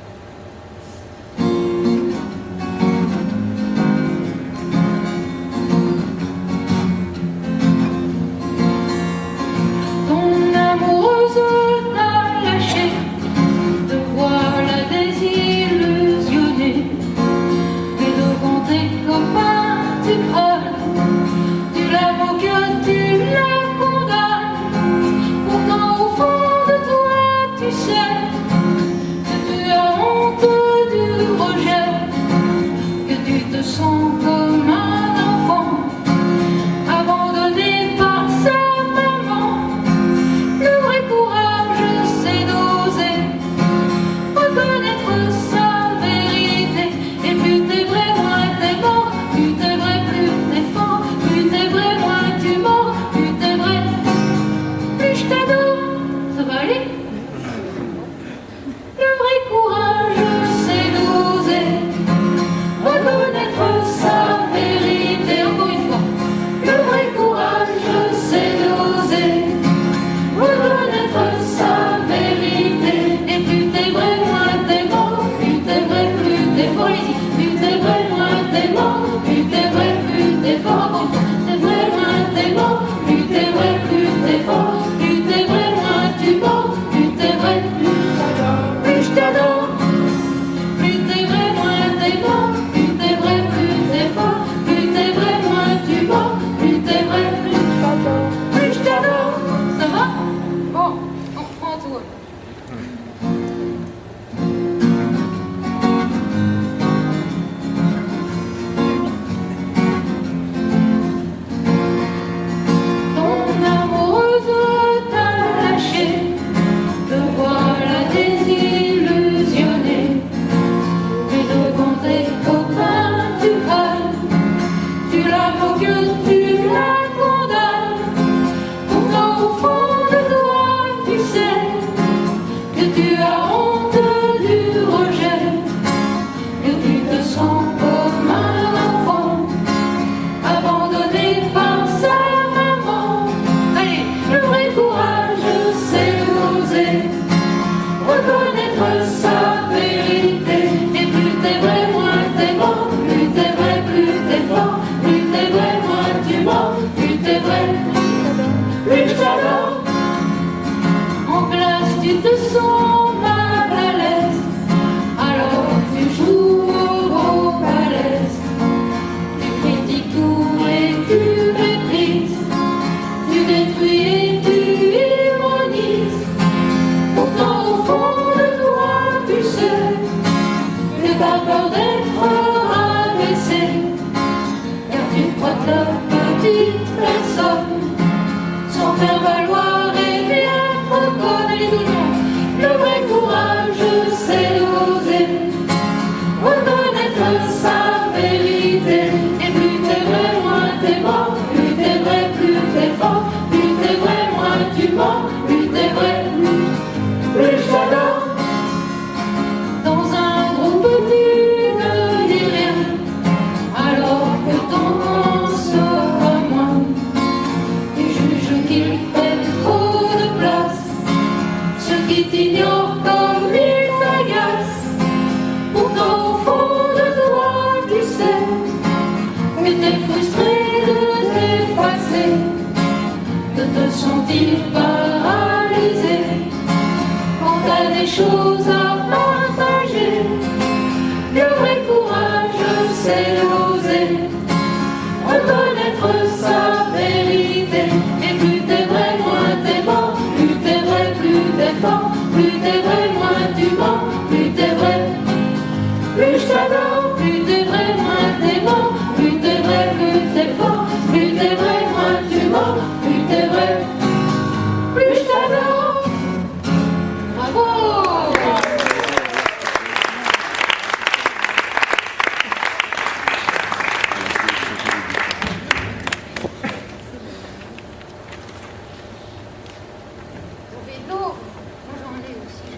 reconnaître sa vérité. Et plus t'es vrai, moins t'es mort. Plus t'es vrai, plus t'es fort. Plus t'es vrai, moins t'es mort. Plus t'es vrai, plus t'es fort. T'es vrai, moins t'es mort. Plus t'es vrai, plus t'es fort. Plus t'es vrai, moins tu mens. Plus t'es vrai, plus je t'adore. Plus t'es vrai, moins t'es mort. Plus t'es vrai, plus t'es fort. Plus t'es vrai, moins tu mens. Plus t'es vrai, plus je t'adore. Ça va? Bon, on reprend tout. Ton amoureuse t'a lâché, te voilà désillusionné. Et devant tes copains tu râles, tu la moques, tu la condamnes. Pourtant au fond de toi tu sais que tu as honte du rejet, que tu te sens comme un enfant abandonné par sa maman. Allez, le vrai courage c'est d'oser reconnaître sa vérité. Et plus t'es vrai, moins t'es mort. Plus t'es vrai, plus t'es fort. Plus t'es vrai, moins tu mens. Plus t'es vrai, plus je t'adore. En classe tu te sens mal à l'aise, alors tu joues au gros balèze. Tu critiques tout et tu méprises, tu détruis et tu ironises. Pourtant au fond de toi tu sais que t'as peur d'être rabaissé, car tu crois que la petite personne, sans faire valoir et bien trop conne les douleurs. Le vrai courage c'est d'oser reconnaître sa vérité. Et plus t'es vrai, moins t'es mort. Plus t'es vrai, plus t'es fort. Plus t'es vrai, moins tu mens. Plus t'es vrai, plus je t'adore. Dans un groupe tu ne dis rien, alors que t'en penses pas moins. Tu juges qu'il fait trop de place, ceux qui t'ignorent comme ils t'agacent. Pourtant au fond de toi tu sais que t'es frustré de t'effacer, de te sentir paralysé quand t'as des choses à partager. Le vrai courage c'est d'oser reconnaître sa vérité. Et plus t'es vrai, moins t'es mort. Plus t'es vrai, plus t'es fort. Plus t'es vrai, moins tu mens. Plus t'es vrai, plus je t'adore. Plus t'es vrai, moins t'es mort. Plus t'es vrai, plus t'es fort. Plus t'es vrai, moins tu mens. Plus t'es vrai, plus je t'adore. Bravo! Vous avez de l'eau? Moi j'en ai aussi.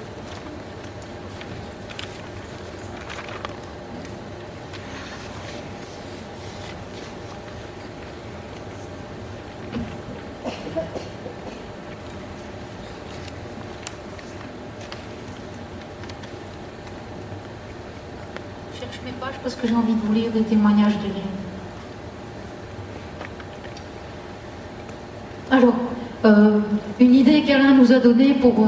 Je cherche mes pages parce que j'ai envie de vous lire des témoignages d'élèves. Alors, une idée qu'Alain nous a donnée pour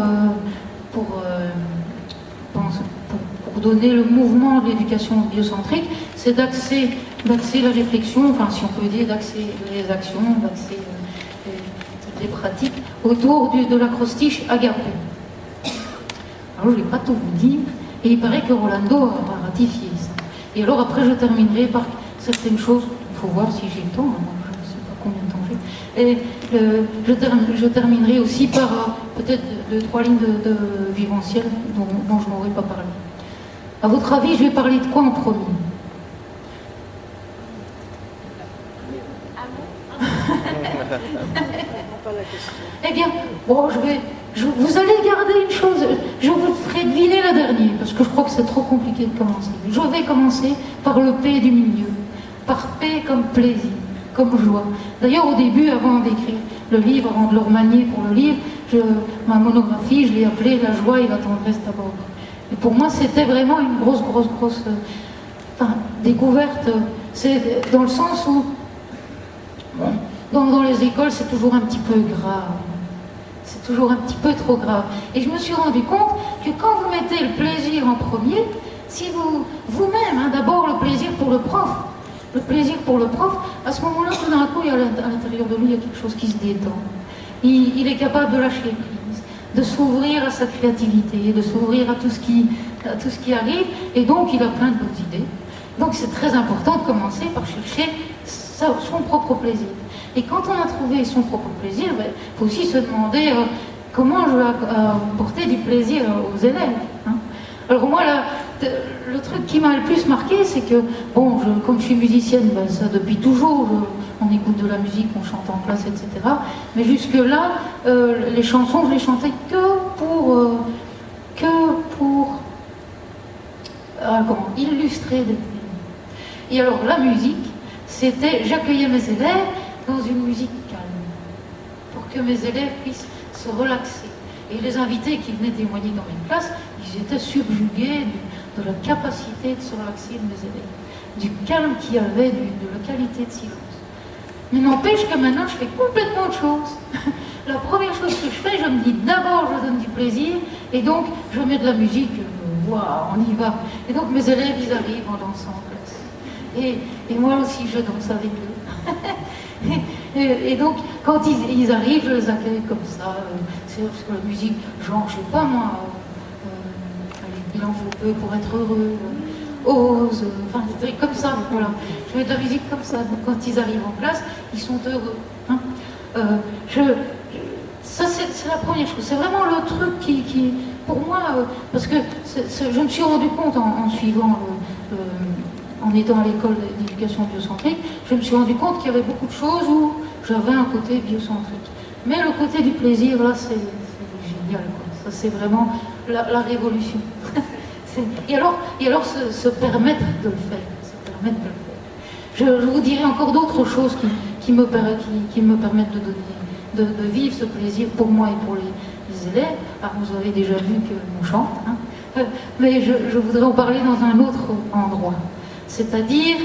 donner le mouvement de l'éducation biocentrique, c'est d'axer la réflexion, enfin si on peut dire d'axer les actions, d'axer les pratiques autour de l'acrostiche agapé. Alors je ne vais pas tout vous dire, et il paraît que Rolando a ratifié ça. Et alors après je terminerai par certaines choses, il faut voir si j'ai le temps, hein, je ne sais pas combien de temps j'ai. Et je terminerai aussi par peut-être 2-3 lignes de viventiel dont je n'aurais pas parlé. À votre avis, je vais parler de quoi en premier? Eh bien, bon, vous allez garder une chose, je vous ferai deviner la dernière, parce que je crois que c'est trop compliqué de commencer. Je vais commencer par le P du milieu, par P comme plaisir, comme joie. D'ailleurs, au début, avant d'écrire le livre, avant de le remanier pour le livre, ma monographie, je l'ai appelée La joie et la tendresse d'abord. Et pour moi, c'était vraiment une grosse découverte. C'est dans le sens où, bon, dans les écoles, c'est toujours un petit peu grave. C'est toujours un petit peu trop grave. Et je me suis rendu compte que quand vous mettez le plaisir en premier, si vous-même, d'abord le plaisir pour le prof, à ce moment-là, tout d'un coup, à l'intérieur de lui, il y a quelque chose qui se détend. Il est capable de lâcher prise, de s'ouvrir à sa créativité, de s'ouvrir à tout ce qui arrive, et donc il a plein de bonnes idées. Donc c'est très important de commencer par chercher son propre plaisir. Et quand on a trouvé son propre plaisir, il faut aussi se demander comment je vais apporter du plaisir aux élèves. Alors moi, le truc qui m'a le plus marqué, c'est que, bon, comme je suis musicienne, ça depuis toujours, on écoute de la musique, on chante en classe, etc. Mais jusque-là, les chansons, je les chantais que pour illustrer des thèmes. Et alors la musique, j'accueillais mes élèves dans une musique calme, pour que mes élèves puissent se relaxer. Et les invités qui venaient témoigner dans mes classes, ils étaient subjugués de la capacité de se relaxer de mes élèves, du calme qu'il y avait, de la qualité de silence. Mais n'empêche que maintenant, je fais complètement autre chose. La première chose que je fais, je me dis d'abord, je donne du plaisir, et donc je mets de la musique, waouh, on y va. Et donc mes élèves, ils arrivent en dansant en classe. Et moi aussi, je danse avec eux. Et donc, quand ils arrivent, je les accueille comme ça. C'est parce que la musique, genre, je sais pas moi, il en faut peu pour être heureux, ose, enfin des trucs comme ça, voilà. Je mets de la musique comme ça, donc quand ils arrivent en classe, ils sont heureux. Ça, c'est la première chose. C'est vraiment le truc qui pour moi, parce que je me suis rendu compte en suivant, en étant à l'école d'éducation biocentrique, je me suis rendu compte qu'il y avait beaucoup de choses où j'avais un côté biocentrique. Mais le côté du plaisir, là, c'est génial, quoi. Ça, c'est vraiment la révolution. Et alors se permettre de le faire. Je vous dirai encore d'autres choses qui me permettent de vivre ce plaisir pour moi et pour les élèves. Alors, vous avez déjà vu qu'on chante, mais je voudrais en parler dans un autre endroit. C'est-à-dire,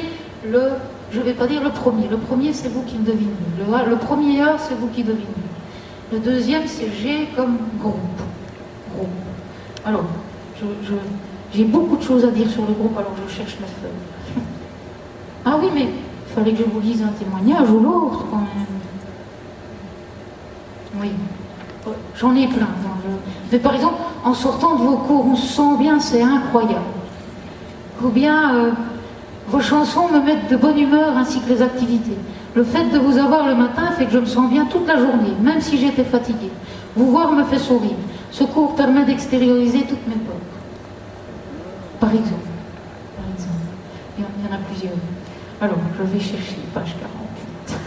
je ne vais pas dire le premier. Le premier, c'est vous qui me devinez. Le premier A, c'est vous qui devinez. Le deuxième, c'est G comme groupe. Alors, j'ai beaucoup de choses à dire sur le groupe, alors je cherche mes feuilles. Ah oui, mais il fallait que je vous lise un témoignage ou l'autre, quand même. Oui, j'en ai plein. Mais par exemple, en sortant de vos cours, on se sent bien, c'est incroyable. Ou bien, vos chansons me mettent de bonne humeur ainsi que les activités. Le fait de vous avoir le matin fait que je me sens bien toute la journée, même si j'étais fatiguée. Vous voir me fait sourire. Ce cours permet d'extérioriser toutes mes peurs. Par exemple. Il y en a plusieurs. Alors, je vais chercher page 48.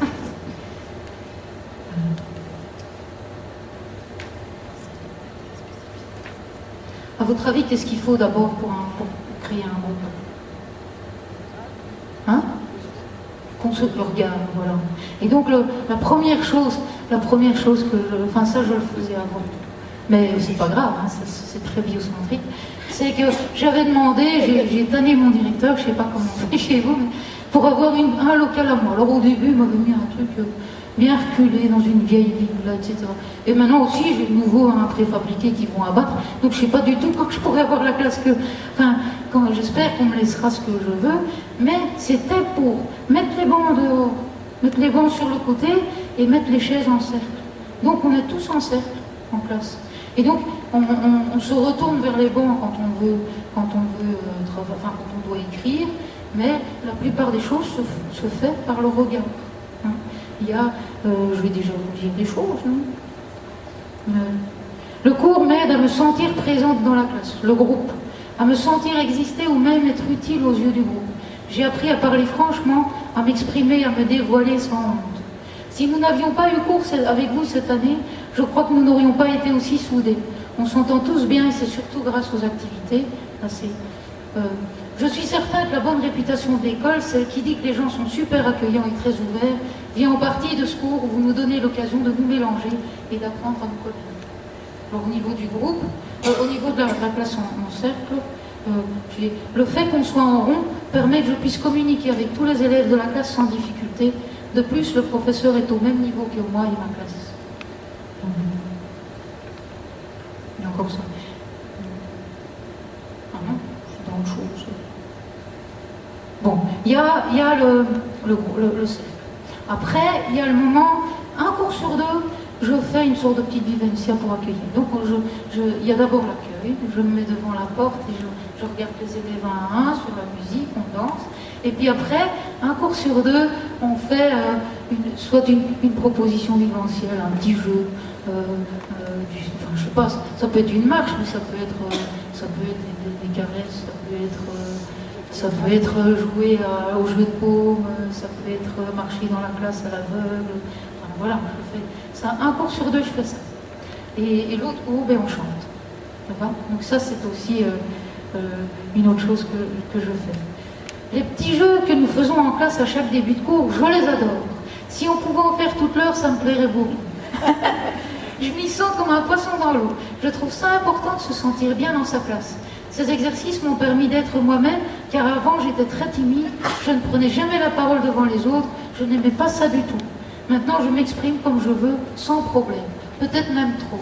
À votre avis, qu'est-ce qu'il faut d'abord pour créer un groupe? Qu'on se regarde, voilà. Et donc, la première chose que ça, je le faisais avant. Mais c'est pas grave, c'est très biocentrique. C'est que j'avais demandé, j'ai tanné mon directeur, je sais pas comment on fait chez vous, mais pour avoir un local à moi. Alors au début, il m'avait mis un truc bien reculé dans une vieille ville, etc. Et maintenant aussi, j'ai de nouveau un préfabriqué qui vont abattre. Donc je sais pas du tout quand je pourrais avoir la place j'espère qu'on me laissera ce que je veux. Mais c'était pour mettre les bancs dehors, mettre les bancs sur le côté et mettre les chaises en cercle. Donc on est tous en cercle en classe. Et donc on se retourne vers les bancs quand on veut travailler, quand on doit écrire. Mais la plupart des choses se fait par le regard. Il y a, je vais déjà vous dire des choses. Le cours m'aide à me sentir présente dans la classe, le groupe, à me sentir exister ou même être utile aux yeux du groupe. J'ai appris à parler franchement, à m'exprimer, à me dévoiler sans honte. Si nous n'avions pas eu cours avec vous cette année, je crois que nous n'aurions pas été aussi soudés. On s'entend tous bien et c'est surtout grâce aux activités. Je suis certain que la bonne réputation de l'école, celle qui dit que les gens sont super accueillants et très ouverts, vient en partie de ce cours où vous nous donnez l'occasion de nous mélanger et d'apprendre à nous connaître. Alors, au niveau du groupe, au niveau de la classe en cercle, le fait qu'on soit en rond permet que je puisse communiquer avec tous les élèves de la classe sans difficulté. De plus, le professeur est au même niveau que moi et ma classe. Il y a encore ça. Ah non, c'est dans autre chose. Bon, il y a le cercle. Après, il y a le moment, un cours sur deux, je fais une sorte de petite vivencia pour accueillir. Donc, il y a d'abord l'accueil, je me mets devant la porte et je regarde les élèves un à un sur la musique, on danse. Et puis après, un cours sur deux, on fait soit une proposition vivencielle, un petit jeu, enfin, je sais pas, ça peut être une marche, mais ça peut être des caresses, ça peut être jouer au jeu de paume, ça peut être marcher dans la classe à l'aveugle. Enfin, voilà, je fais ça. Un cours sur deux, je fais ça. Et l'autre cours, on chante. Donc ça, c'est aussi une autre chose que je fais. Les petits jeux que nous faisons en classe à chaque début de cours, je les adore. Si on pouvait en faire toute l'heure, ça me plairait beaucoup. Je m'y sens comme un poisson dans l'eau. Je trouve ça important de se sentir bien dans sa classe. Ces exercices m'ont permis d'être moi-même, car avant j'étais très timide, je ne prenais jamais la parole devant les autres, je n'aimais pas ça du tout. Maintenant je m'exprime comme je veux, sans problème, peut-être même trop.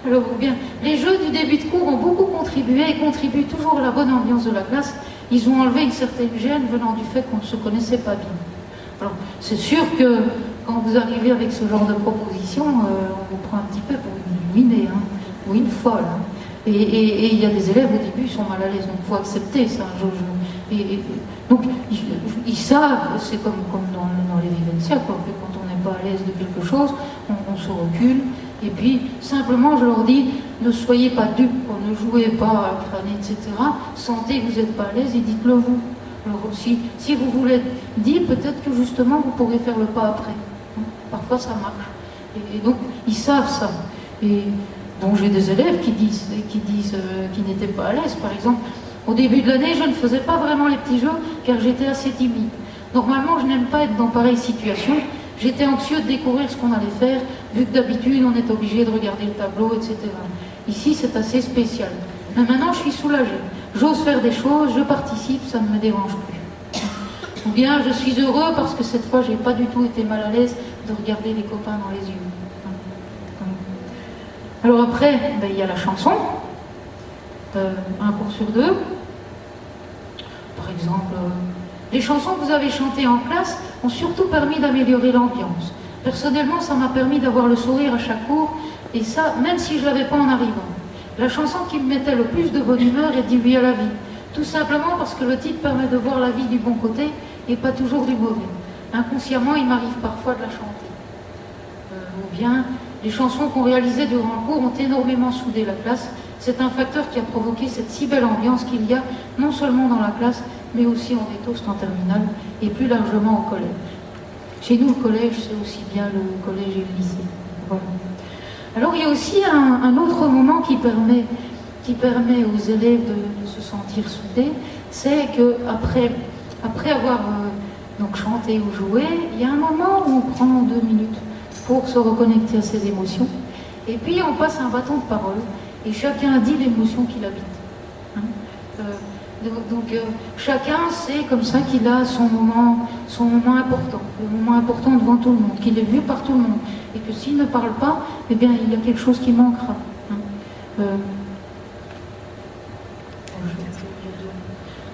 Alors bien, les jeux du début de cours ont beaucoup contribué et contribuent toujours à la bonne ambiance de la classe. Ils ont enlevé une certaine gêne venant du fait qu'on ne se connaissait pas bien. Alors c'est sûr que quand vous arrivez avec ce genre de proposition, on vous prend un petit peu pour une illuminée, ou une folle. Et il y a des élèves au début, ils sont mal à l'aise, donc il faut accepter ça. Donc ils savent, c'est comme dans les vivencia, quoi, que quand on n'est pas à l'aise de quelque chose, on se recule. Et puis simplement je leur dis, ne soyez pas dupes, ne jouez pas à crâner, etc. Sentez que vous n'êtes pas à l'aise et dites-le vous. Alors si vous voulez dire, peut-être que justement vous pourrez faire le pas après. Parfois ça marche. Et donc ils savent ça. Et donc j'ai des élèves qui disent qu'ils n'étaient pas à l'aise. Par exemple, au début de l'année, je ne faisais pas vraiment les petits jeux car j'étais assez timide. Normalement, je n'aime pas être dans pareille situation. J'étais anxieux de découvrir ce qu'on allait faire, vu que d'habitude, on est obligé de regarder le tableau, etc. Ici, c'est assez spécial. Mais maintenant, je suis soulagée. J'ose faire des choses, je participe, ça ne me dérange plus. Ou bien, je suis heureux parce que cette fois, je n'ai pas du tout été mal à l'aise de regarder les copains dans les yeux. Alors après, il y a la chanson, un cours sur deux. Par exemple, les chansons que vous avez chantées en classe ont surtout permis d'améliorer l'ambiance. Personnellement, ça m'a permis d'avoir le sourire à chaque cours, et ça, même si je ne l'avais pas en arrivant. La chanson qui me mettait le plus de bonne humeur est Dis oui à la vie. Tout simplement parce que le titre permet de voir la vie du bon côté et pas toujours du mauvais. Inconsciemment, il m'arrive parfois de la chanter. Ou bien, les chansons qu'on réalisait durant le cours ont énormément soudé la classe. C'est un facteur qui a provoqué cette si belle ambiance qu'il y a, non seulement dans la classe, mais aussi en Vétost en terminale, et plus largement au collège. Chez nous, le collège, c'est aussi bien le collège et le lycée. Voilà. Alors, il y a aussi un autre moment qui permet aux élèves de se sentir soudés, c'est qu'après avoir donc chanté ou joué, il y a un moment où on prend 2 minutes pour se reconnecter à ses émotions, et puis on passe un bâton de parole, et chacun dit l'émotion qu'il habite. Chacun sait comme ça qu'il a son moment important, le moment important devant tout le monde, qu'il est vu par tout le monde, et que s'il ne parle pas, eh bien il y a quelque chose qui manquera.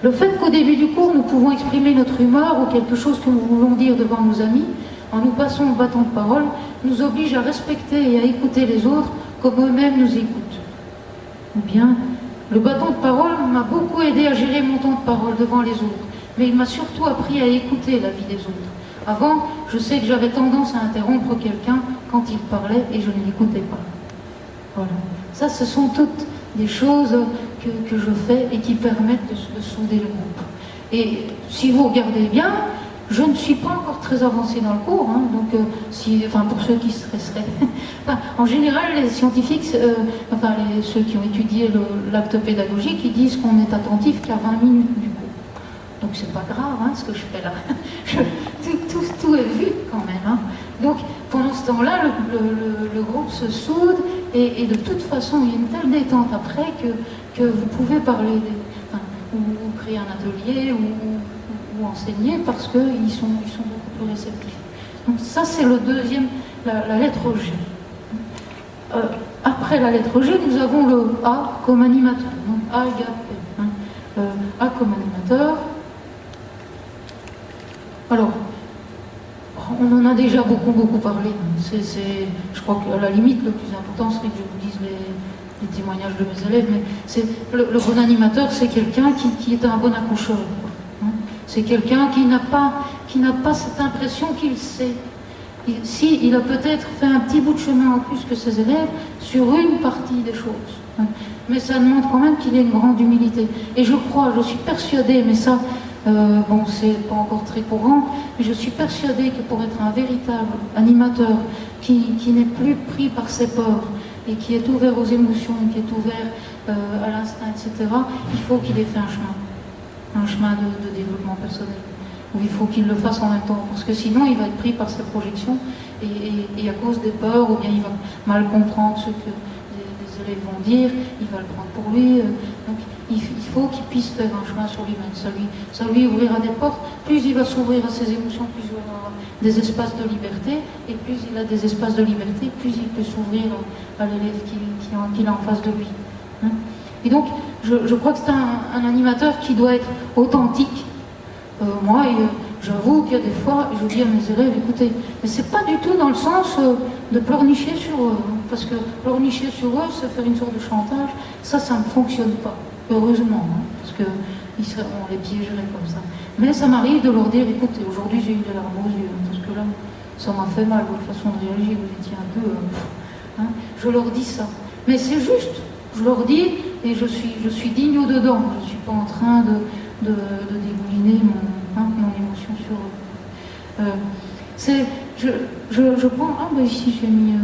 Le fait qu'au début du cours, nous pouvons exprimer notre humeur ou quelque chose que nous voulons dire devant nos amis, en nous passant au bâton de parole, nous oblige à respecter et à écouter les autres comme eux-mêmes nous écoutent. Ou bien, le bâton de parole m'a beaucoup aidé à gérer mon temps de parole devant les autres, mais il m'a surtout appris à écouter la vie des autres. Avant, je sais que j'avais tendance à interrompre quelqu'un quand il parlait et je ne l'écoutais pas. Voilà. Ça, ce sont toutes des choses que je fais et qui permettent de souder le groupe. Et si vous regardez bien, je ne suis pas encore très avancée dans le cours, donc pour ceux qui stresseraient. En général, les scientifiques, ceux qui ont étudié l'acte pédagogique, ils disent qu'on est attentif qu'à 20 minutes du cours. Donc c'est pas grave ce que je fais là. tout est vu quand même. Hein. Donc pendant ce temps-là, le groupe se soude et de toute façon, il y a une telle détente après que vous pouvez parler, ou créer un atelier ou enseigner parce qu'ils sont beaucoup plus réceptifs. Donc ça, c'est le deuxième, la lettre G. Après la lettre G, nous avons le A comme animateur. Donc A égale P. Hein. A comme animateur. Alors, on en a déjà beaucoup parlé. Je crois qu'à la limite, le plus important serait que je vous dise les témoignages de mes élèves, mais le bon animateur, c'est quelqu'un qui est un bon accoucheur. Hein. C'est quelqu'un qui n'a pas cette impression qu'il sait. Il a peut-être fait un petit bout de chemin en plus que ses élèves sur une partie des choses. Hein. Mais ça demande quand même qu'il ait une grande humilité. Et je suis persuadée, mais ça, c'est pas encore très courant, mais je suis persuadée que pour être un véritable animateur qui n'est plus pris par ses peurs et qui est ouvert aux émotions, qui est ouvert à l'instinct, etc., il faut qu'il ait fait un chemin de développement personnel, où il faut qu'il le fasse en même temps, parce que sinon il va être pris par ses projections et à cause des peurs, ou bien il va mal comprendre ce que les élèves vont dire, il va le prendre pour lui. Donc il faut qu'il puisse faire un chemin sur lui-même. Ça lui ouvrira des portes. Plus il va s'ouvrir à ses émotions, plus il va avoir des espaces de liberté. Et plus il a des espaces de liberté, plus il peut s'ouvrir à l'élève qu'il a en face de lui. Hein. Et donc, je crois que c'est un animateur qui doit être authentique. Moi, j'avoue qu'il y a des fois, je dis à mes élèves, écoutez, mais c'est pas du tout dans le sens de pleurnicher sur eux. Parce que pleurnicher sur eux, c'est faire une sorte de chantage. Ça ne fonctionne pas. Heureusement, hein, parce qu'on les piégerait comme ça. Mais ça m'arrive de leur dire, écoutez, aujourd'hui j'ai eu des larmes aux yeux, parce que là, ça m'a fait mal, votre façon de réagir, vous étiez un peu... hein, je leur dis ça. Mais c'est juste, je leur dis, et je suis digne au-dedans, je ne suis pas en train de dégouliner mon émotion sur eux. Je prends... Ah, ben ici j'ai mis...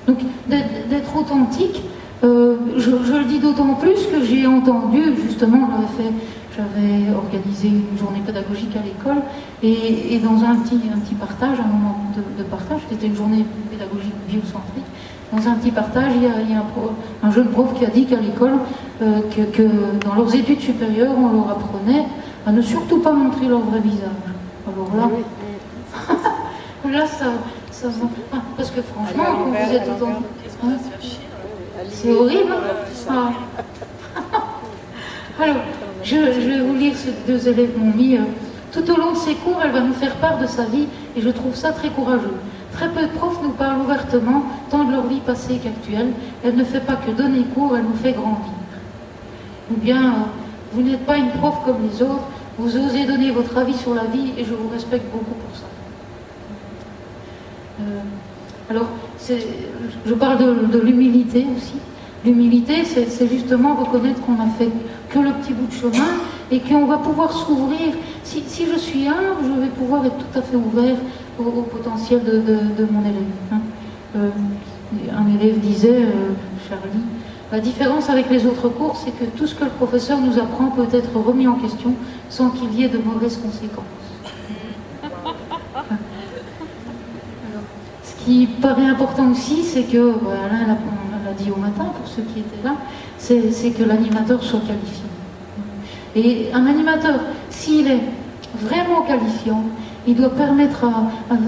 Donc, d'être authentique, je le dis d'autant plus que j'ai entendu, justement, j'avais organisé une journée pédagogique à l'école, et dans un petit partage, un moment de partage, c'était une journée pédagogique biocentrique, dans un petit partage, il y a un jeune prof qui a dit qu'à l'école, que dans leurs études supérieures, on leur apprenait à ne surtout pas montrer leur vrai visage. Alors là, là ça parce que franchement, quand vous êtes authentique... Hein, c'est horrible. Ah. Alors, je vais vous lire ce que 2 élèves m'ont mis. Tout au long de ses cours, elle va nous faire part de sa vie et je trouve ça très courageux. Très peu de profs nous parlent ouvertement, tant de leur vie passée qu'actuelle. Elle ne fait pas que donner cours, elle nous fait grandir. Ou bien, vous n'êtes pas une prof comme les autres, vous osez donner votre avis sur la vie et je vous respecte beaucoup pour ça. Alors, je parle de l'humilité aussi. L'humilité, c'est justement reconnaître qu'on n'a fait que le petit bout de chemin et qu'on va pouvoir s'ouvrir. Si je suis humble, je vais pouvoir être tout à fait ouvert au potentiel de mon élève. Hein. Un élève disait, Charlie, la différence avec les autres cours, c'est que tout ce que le professeur nous apprend peut être remis en question sans qu'il y ait de mauvaises conséquences. Ce qui paraît important aussi, c'est que, Alain l'a dit au matin pour ceux qui étaient là, c'est que l'animateur soit qualifié. Et un animateur, s'il est vraiment qualifiant, il doit permettre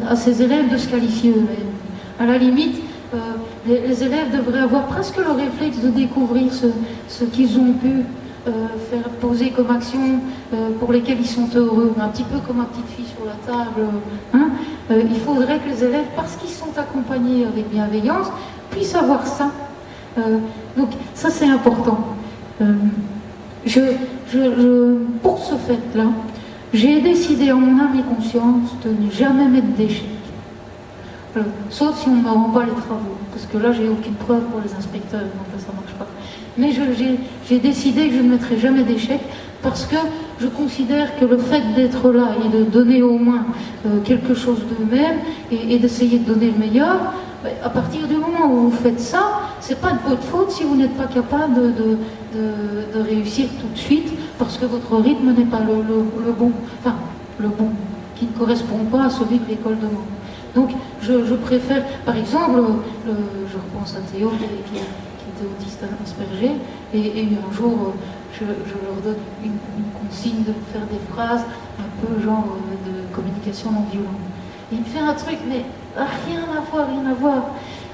à ses élèves de se qualifier eux-mêmes. À la limite, les élèves devraient avoir presque le réflexe de découvrir ce qu'ils ont pu faire poser comme action pour lesquelles ils sont heureux, un petit peu comme ma petite fille sur la table. Hein. Il faudrait que les élèves, parce qu'ils sont accompagnés avec bienveillance, puissent avoir ça. Donc ça c'est important. Pour ce fait-là, j'ai décidé en mon âme et conscience de ne jamais mettre d'échec. Sauf si on ne me rend pas les travaux, parce que là j'ai aucune preuve pour les inspecteurs, donc là ça ne marche pas. Mais j'ai décidé que je ne mettrai jamais d'échec, parce que je considère que le fait d'être là et de donner au moins quelque chose d'eux-mêmes et d'essayer de donner le meilleur, à partir du moment où vous faites ça, c'est pas de votre faute si vous n'êtes pas capable de réussir tout de suite, parce que votre rythme n'est pas le bon. Enfin, le bon. qui ne correspond pas à celui que l'école demande. Donc je préfère, par exemple, je repense à Théo qui était autiste Asperger, et un jour je leur donne une consigne de faire des phrases un peu genre de communication non violente. Et il me fait un truc, mais rien à voir, rien à voir.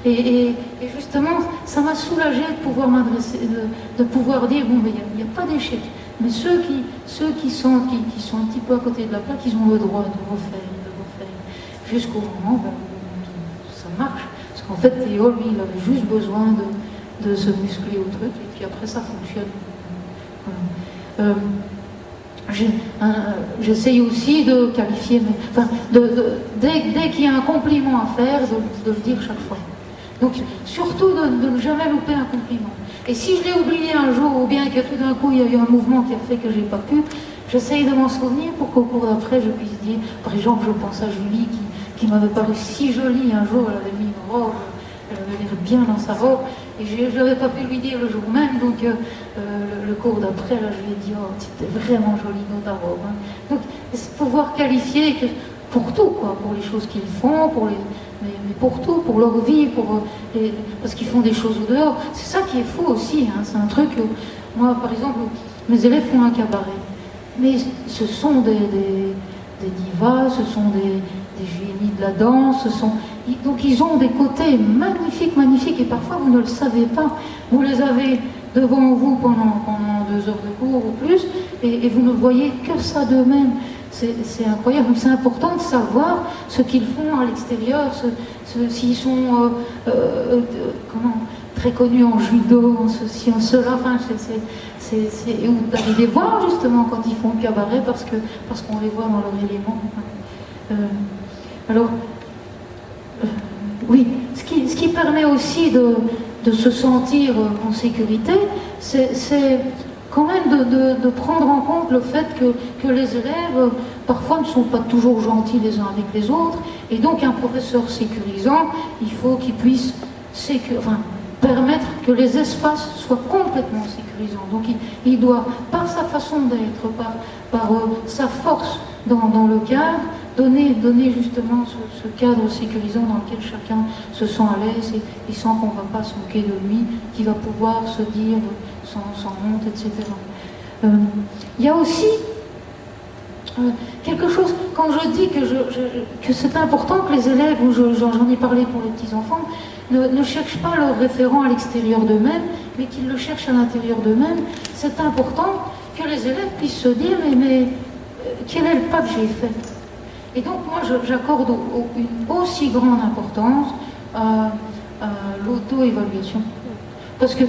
Et justement, ça m'a soulagée de pouvoir m'adresser, de pouvoir dire, bon, il n'y a pas d'échec. Mais ceux qui sentent, qui sont un petit peu à côté de la plaque, ils ont le droit de refaire, jusqu'au moment où ça marche. Parce qu'en fait, Théo, lui, il avait juste besoin de se muscler au truc, et puis après, ça fonctionne. Voilà. J'essaye aussi de qualifier, dès qu'il y a un compliment à faire, de le dire chaque fois. Donc, surtout de ne jamais louper un compliment. Et si je l'ai oublié un jour, ou bien que tout d'un coup il y a eu un mouvement qui a fait que j'ai pas pu, j'essaye de m'en souvenir pour qu'au cours d'après je puisse dire, par exemple, je pense à Julie qui m'avait paru si jolie un jour, elle avait mis une robe, elle avait l'air bien dans sa robe, et je n'avais pas pu lui dire le jour même, donc le cours d'après, là, je lui ai dit, oh, tu étais vraiment jolie dans ta robe. Hein. Donc, c'est pouvoir qualifier pour tout, quoi, pour les choses qu'ils font, mais pour tout, pour leur vie, parce qu'ils font des choses au dehors. C'est ça qui est fou aussi, hein. C'est un truc, moi par exemple, mes élèves font un cabaret, mais ce sont des divas, ce sont des génies de la danse, donc ils ont des côtés magnifiques, magnifiques, et parfois vous ne le savez pas. Vous les avez devant vous pendant 2 heures de cours ou plus, et vous ne voyez que ça d'eux-mêmes. C'est incroyable, c'est important de savoir ce qu'ils font à l'extérieur, s'ils sont très connus en judo, en ceci, en cela, enfin, ou d'aller les voir justement quand ils font le cabaret parce qu'on les voit dans leur élément. Oui, ce qui permet aussi de se sentir en sécurité, c'est quand même de prendre en compte le fait que les élèves parfois ne sont pas toujours gentils les uns avec les autres, et donc un professeur sécurisant, il faut qu'il puisse permettre que les espaces soient complètement sécurisants. Donc il doit, par sa façon d'être, par sa force dans le cadre, donner justement ce cadre sécurisant dans lequel chacun se sent à l'aise et sent qu'on ne va pas se moquer de lui, qu'il va pouvoir se dire sans honte, etc. Il y a aussi quelque chose, quand je dis que c'est important que les élèves, j'en ai parlé pour les petits-enfants, ne cherchent pas leur référent à l'extérieur d'eux-mêmes, mais qu'ils le cherchent à l'intérieur d'eux-mêmes, c'est important que les élèves puissent se dire mais quel est le pas que j'ai fait? Et donc moi j'accorde une aussi grande importance à l'auto-évaluation. Parce que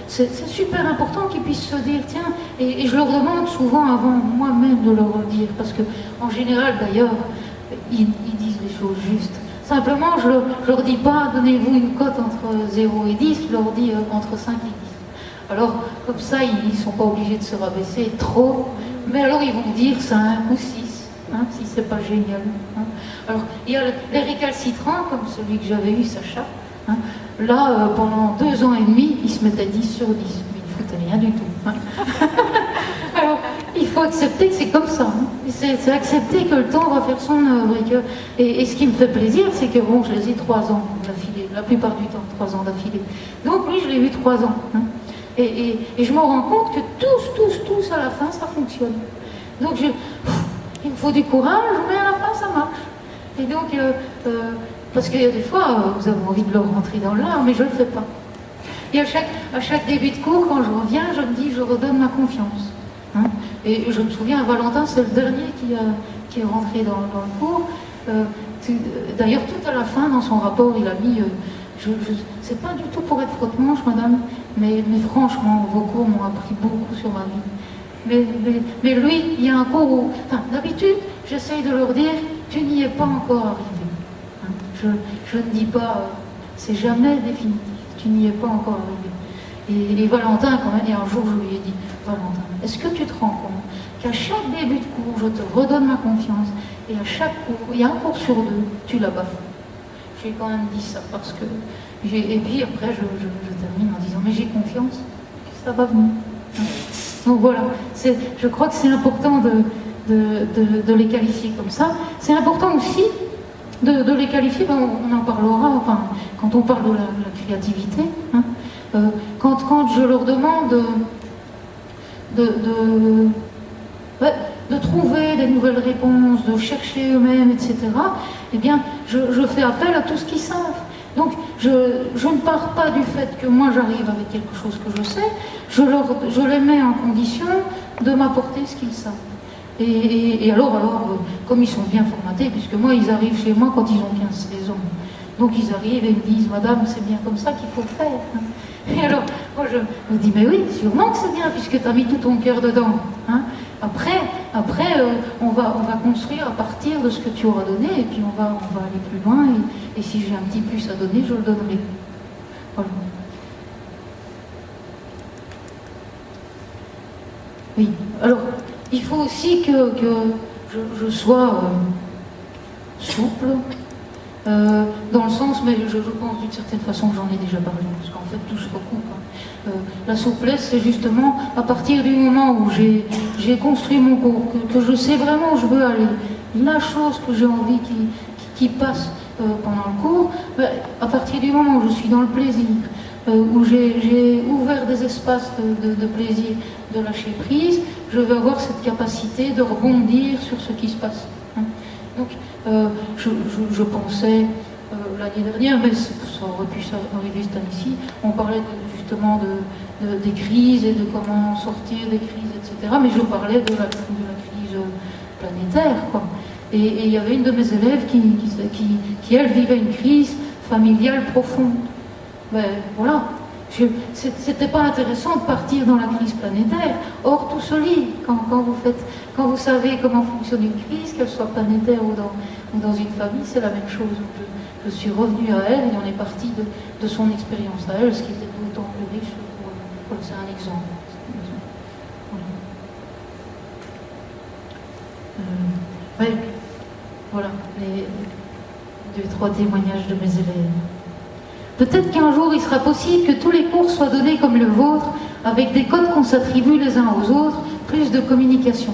c'est super important qu'ils puissent se dire, tiens, et je leur demande souvent avant moi-même de leur dire, parce qu'en général d'ailleurs, ils disent les choses justes. Simplement, je leur dis pas, donnez-vous une cote entre 0 et 10, je leur dis entre 5 et 10. Alors, comme ça, ils ne sont pas obligés de se rabaisser trop, mais alors ils vont dire 5 ou 6, hein, si c'est pas génial. Hein. Alors, il y a les récalcitrants, comme celui que j'avais eu, Sacha. Hein. Là, pendant 2 ans et demi, il se mettait 10 sur 10, mais il ne foutait rien du tout. Hein. Alors, il faut accepter que c'est comme ça. Hein. C'est accepter que le temps va faire son œuvre. Et ce qui me fait plaisir, c'est que bon, je les ai 3 ans d'affilée, la plupart du temps, 3 ans d'affilée. Donc lui, je l'ai eu 3 ans. Hein. Et je me rends compte que tous, à la fin, ça fonctionne. Donc, il me faut du courage, mais à la fin, ça marche. Et donc, parce qu'il y a des fois, vous avez envie de leur rentrer dans l'art, mais je ne le fais pas. Et à chaque début de cours, quand je reviens, je me dis, je redonne ma confiance. Hein. Et je me souviens, Valentin, c'est le dernier qui est rentré dans le cours. D'ailleurs, tout à la fin, dans son rapport, il a mis... c'est pas du tout pour être frotte-manche, madame, mais franchement, vos cours m'ont appris beaucoup sur ma vie. Mais lui, il y a un cours où... Enfin, d'habitude, j'essaye de leur dire, tu n'y es pas encore arrivé. Hein. Je ne dis pas, c'est jamais définitif, tu n'y es pas encore arrivé. Et Valentin, quand même, il y a un jour, je lui ai dit, Valentin, est-ce que tu te rends compte qu'à chaque début de cours, je te redonne ma confiance, et à chaque cours, il y a un cours sur 2, tu la bafoues. J'ai quand même dit ça parce que... Et puis après, je termine en disant, mais j'ai confiance, ça va venir. Donc voilà, je crois que c'est important de les qualifier comme ça. C'est important aussi de les qualifier, ben on en parlera, enfin, quand on parle de la créativité, hein, quand je leur demande de trouver des nouvelles réponses, de chercher eux-mêmes, etc., eh bien, je fais appel à tout ce qu'ils savent. Donc, je ne pars pas du fait que moi j'arrive avec quelque chose que je sais, je les mets en condition de m'apporter ce qu'ils savent. Et alors, comme ils sont bien formatés, puisque moi, ils arrivent chez moi quand ils ont 15-16 ans. Donc, ils arrivent et me disent, Madame, c'est bien comme ça qu'il faut faire. Et alors, moi, je me dis, mais oui, sûrement que c'est bien, puisque tu as mis tout ton cœur dedans. Hein. Après, on va construire à partir de ce que tu auras donné, et puis on va aller plus loin, et si j'ai un petit plus à donner, je le donnerai. Voilà. Oui, alors, il faut aussi que je sois souple, dans le sens, mais je pense d'une certaine façon que j'en ai déjà parlé, parce qu'en fait tout se recoupe. Hein. La souplesse, c'est justement à partir du moment où j'ai construit mon cours, que je sais vraiment où je veux aller, la chose que j'ai envie qui passe pendant le cours, à partir du moment où je suis dans le plaisir, où j'ai ouvert des espaces de plaisir, de lâcher prise, je vais avoir cette capacité de rebondir sur ce qui se passe. Hein. Donc, je pensais l'année dernière, mais ça aurait pu arriver cette année-ci, on parlait justement des crises et de comment sortir des crises, etc. Mais je parlais de la crise planétaire, quoi. Et il y avait une de mes élèves qui elle, vivait une crise familiale profonde. Ben voilà, c'était pas intéressant de partir dans la crise planétaire. Or, tout se lie. Quand vous savez comment fonctionne une crise, qu'elle soit planétaire ou dans une famille, c'est la même chose. Donc, je suis revenue à elle et on est parti de son expérience à elle, ce qui était d'autant plus riche. C'est un exemple. Voilà les 2-3 témoignages de mes élèves. Peut-être qu'un jour, il sera possible que tous les cours soient donnés comme le vôtre, avec des codes qu'on s'attribue les uns aux autres, plus de communication.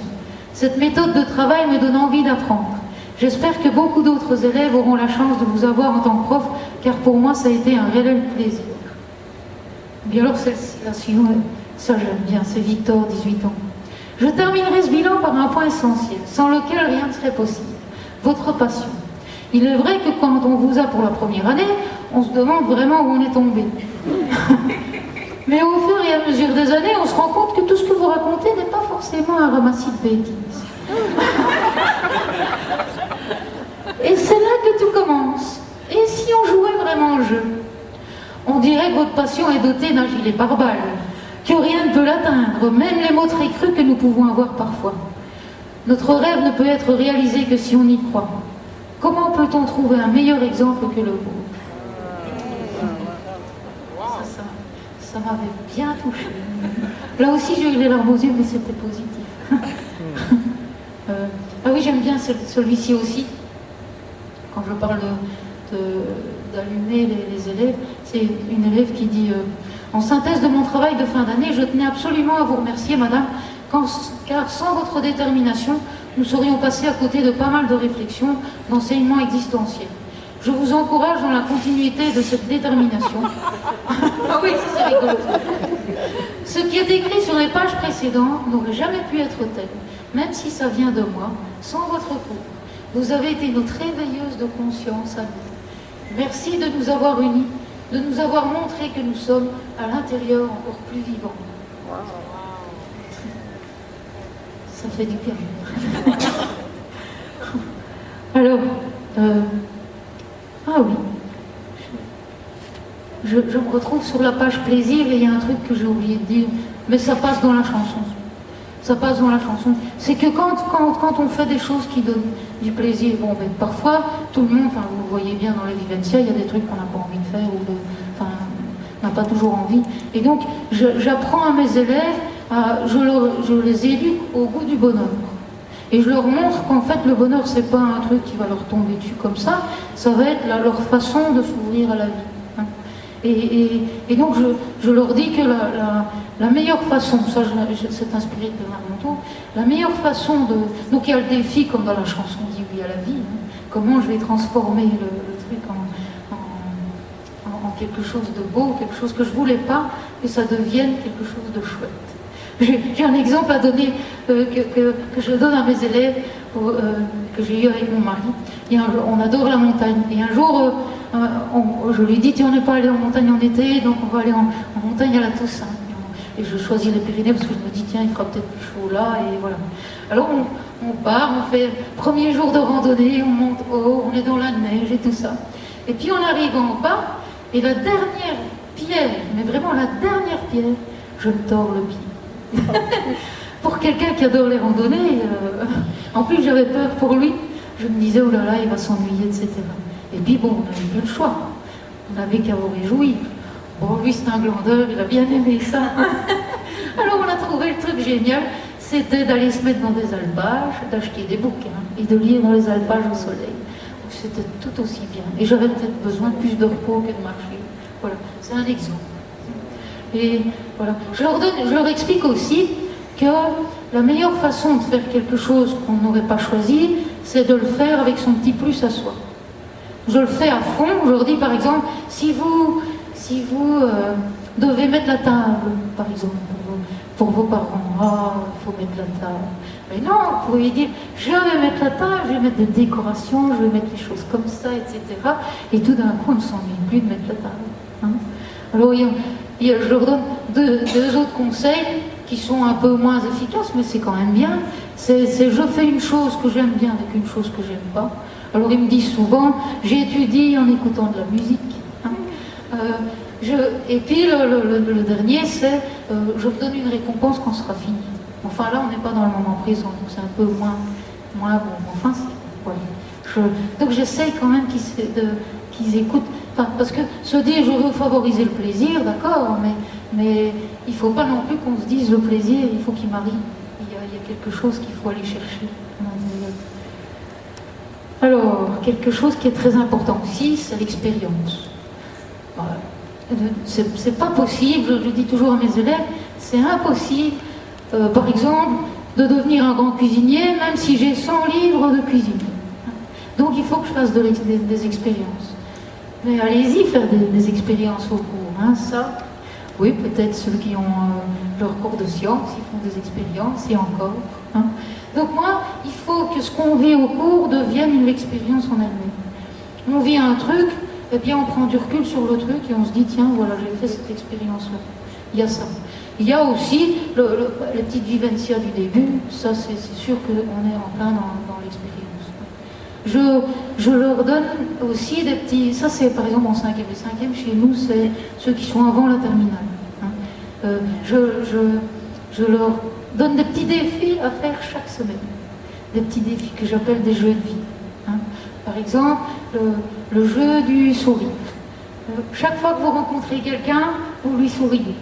Cette méthode de travail me donne envie d'apprendre. J'espère que beaucoup d'autres élèves auront la chance de vous avoir en tant que prof, car pour moi, ça a été un réel plaisir. Bien alors, celle-ci, la suivante, ça j'aime bien, c'est Victor, 18 ans. Je terminerai ce bilan par un point essentiel, sans lequel rien ne serait possible. Votre passion. Il est vrai que quand on vous a pour la première année, on se demande vraiment où on est tombé. Mais au fur et à mesure des années, on se rend compte que tout ce que vous racontez n'est pas forcément un ramassis de bêtises. Et c'est là que tout commence. Et si on jouait vraiment le jeu? On dirait que votre passion est dotée d'un gilet pare-balles, que rien ne peut l'atteindre, même les mots très crus que nous pouvons avoir parfois. Notre rêve ne peut être réalisé que si on y croit. Comment peut-on trouver un meilleur exemple que le vôtre? Ça m'avait bien touché. Là aussi, j'ai eu les larmes aux yeux, mais c'était positif. Ah oui, j'aime bien celui-ci aussi. Quand je parle d'allumer les élèves, c'est une élève qui dit en synthèse de mon travail de fin d'année, je tenais absolument à vous remercier, madame, car sans votre détermination, nous serions passés à côté de pas mal de réflexions, d'enseignements existentiels. Je vous encourage dans la continuité de cette détermination. Ah oui, c'est rigolo. Ce qui est écrit sur les pages précédentes n'aurait jamais pu être tel, même si ça vient de moi, sans votre cours. Vous avez été notre réveilleuse de conscience à nous. Merci de nous avoir unis, de nous avoir montré que nous sommes à l'intérieur encore plus vivants. Ça fait du bien. Alors, ah oui, je me retrouve sur la page plaisir et il y a un truc que j'ai oublié de dire, mais ça passe dans la chanson. Ça passe dans la chanson. C'est que quand on fait des choses qui donnent du plaisir, bon, ben, parfois, tout le monde, enfin, vous le voyez bien dans les vivencia, il y a des trucs qu'on n'a pas envie de faire, on n'a pas toujours envie. Et donc, j'apprends à mes élèves, je les éduque au goût du bonheur. Et je leur montre qu'en fait, le bonheur, c'est pas un truc qui va leur tomber dessus comme ça va être leur façon de s'ouvrir à la vie. Hein. Et donc je leur dis que la meilleure façon, ça c'est inspiré de Bernard Monteau, la meilleure façon de... Donc il y a le défi comme dans la chanson Dis oui à la vie, hein, comment je vais transformer le truc en quelque chose de beau, quelque chose que je voulais pas, que ça devienne quelque chose de chouette. J'ai un exemple à donner que je donne à mes élèves, que j'ai eu avec mon mari. On adore la montagne. Et un jour, je lui dis, tiens, on n'est pas allé en montagne en été, donc on va aller en montagne à la Toussaint. Et je choisis les Pyrénées parce que je me dis, tiens, il fera peut-être plus chaud là, et voilà. Alors on part, on fait premier jour de randonnée, on monte haut, on est dans la neige et tout ça. Et puis on arrive en bas, et la dernière pierre, mais vraiment la dernière pierre, je me tords le pied. Pour quelqu'un qui adore les randonnées, en plus j'avais peur pour lui. Je me disais, oh là là, il va s'ennuyer, etc. Et puis bon, on n'avait plus le choix. On n'avait qu'à vous réjouir. Bon, lui c'est un glandeur, il a bien aimé ça. Alors on a trouvé le truc génial, c'était d'aller se mettre dans des alpages, d'acheter des bouquins et de lire dans les alpages au soleil. C'était tout aussi bien. Et j'avais peut-être besoin de plus de repos que de marcher. Voilà, c'est un exemple. Et voilà, je leur explique aussi que la meilleure façon de faire quelque chose qu'on n'aurait pas choisi, c'est de le faire avec son petit plus à soi. Je le fais à fond. Je leur dis par exemple, si vous devez mettre la table, par exemple, pour vos parents, il faut mettre la table. Mais non, vous pouvez dire, je vais mettre la table, je vais mettre des décorations, je vais mettre les choses comme ça, etc. Et tout d'un coup, on ne s'ennuie plus de mettre la table. Hein. Alors, je leur donne deux autres conseils qui sont un peu moins efficaces, mais c'est quand même bien. C'est je fais une chose que j'aime bien avec une chose que j'aime pas. Alors, ils me disent souvent, j'étudie en écoutant de la musique. Hein. Et puis, le dernier, c'est je me donne une récompense quand ce sera fini. Enfin là, on n'est pas dans le moment présent, donc c'est un peu moins bon. Enfin, voilà. Donc j'essaye quand même qu'ils écoutent. Enfin, parce que se dire je veux favoriser le plaisir, d'accord, mais il ne faut pas non plus qu'on se dise le plaisir, il faut qu'il m'arrive. Il y a quelque chose qu'il faut aller chercher. Alors, quelque chose qui est très important aussi, c'est l'expérience. Voilà. C'est pas possible, je le dis toujours à mes élèves, c'est impossible. Par exemple, de devenir un grand cuisinier, même si j'ai 100 livres de cuisine. Donc il faut que je fasse des expériences. Mais allez-y faire des expériences au cours. Hein, ça, oui, peut-être ceux qui ont leur cours de sciences, ils font des expériences, et encore. Hein. Donc moi, il faut que ce qu'on vit au cours devienne une expérience en elle-même. On vit un truc, et bien on prend du recul sur le truc, et on se dit, tiens, voilà, j'ai fait cette expérience-là. Il y a ça. Il y a aussi les petites vivencias du début, ça c'est sûr qu'on est en plein dans l'expérience. Je leur donne aussi des petits, ça c'est par exemple en 5e et 5e, chez nous c'est ceux qui sont avant la terminale. Hein. Je leur donne des petits défis à faire chaque semaine, des petits défis que j'appelle des jeux de vie. Hein. Par exemple, le jeu du sourire. Chaque fois que vous rencontrez quelqu'un, vous lui souriez.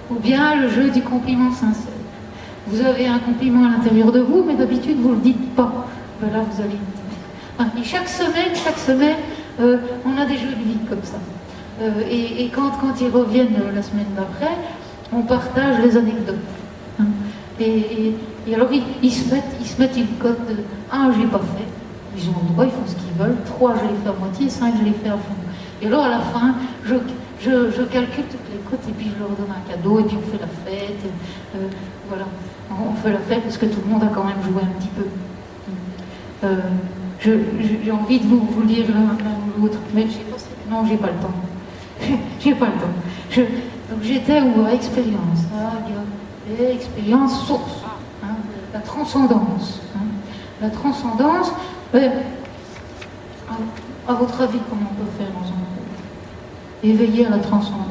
Ou bien le jeu du compliment sincère. Vous avez un compliment à l'intérieur de vous, mais d'habitude vous ne le dites pas. Ben là, vous allez le dire. Et chaque semaine, on a des jeux de vie comme ça. Et quand ils reviennent la semaine d'après, on partage les anecdotes. Hein. Et alors ils se mettent une cote de 1, je l'ai pas fait. Ils ont le droit, ils font ce qu'ils veulent. 3, je l'ai fait à moitié. 5, je l'ai fait à fond. Et alors à la fin, je calcule toutes les cotes et puis je leur donne un cadeau et puis on fait la fête. Voilà, on fait la fête parce que tout le monde a quand même joué un petit peu. J'ai envie de vous lire l'un ou l'autre, mais non, j'ai pas le temps. J'ai pas le temps. Donc j'étais à expérience. Il y a expérience source, hein, la transcendance. Hein. La transcendance, à votre avis, comment on peut faire dans un cours? Éveiller à la transcendance.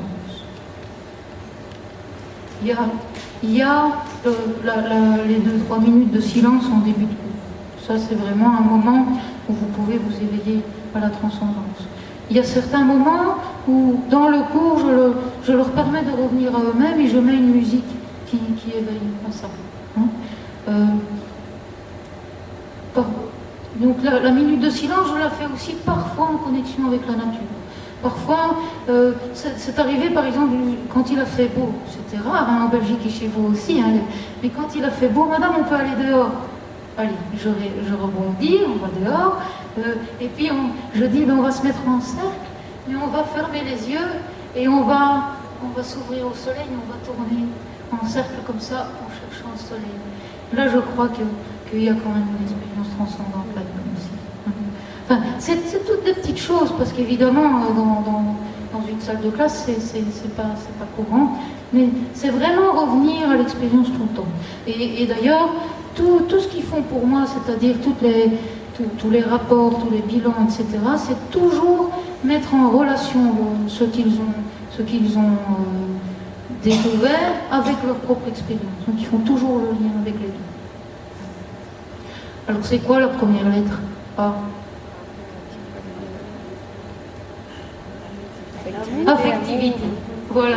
Il y a les 2-3 minutes de silence en début de cours. Ça, c'est vraiment un moment où vous pouvez vous éveiller à la transcendance. Il y a certains moments où, dans le cours, je leur permets de revenir à eux-mêmes et je mets une musique qui éveille à ça. Hein. Donc la minute de silence, je la fais aussi parfois en connexion avec la nature. Parfois, c'est arrivé par exemple quand il a fait beau, c'était rare en Belgique et chez vous aussi, mais quand il a fait beau, madame, on peut aller dehors. Allez, je rebondis, on va dehors, et puis je dis, on va se mettre en cercle, mais on va fermer les yeux et on va s'ouvrir au soleil, on va tourner en cercle comme ça en cherchant le soleil. Là, je crois qu'il y a quand même une expérience transcendante là-dedans aussi. Enfin, c'est toutes des petites choses, parce qu'évidemment, dans une salle de classe, c'est pas courant, mais c'est vraiment revenir à l'expérience tout le temps. Et d'ailleurs, tout ce qu'ils font pour moi, c'est-à-dire tous les rapports, tous les bilans, etc., c'est toujours mettre en relation ce qu'ils ont découvert avec leur propre expérience. Donc ils font toujours le lien avec les deux. Alors c'est quoi la première lettre? A. Affectivité. Voilà,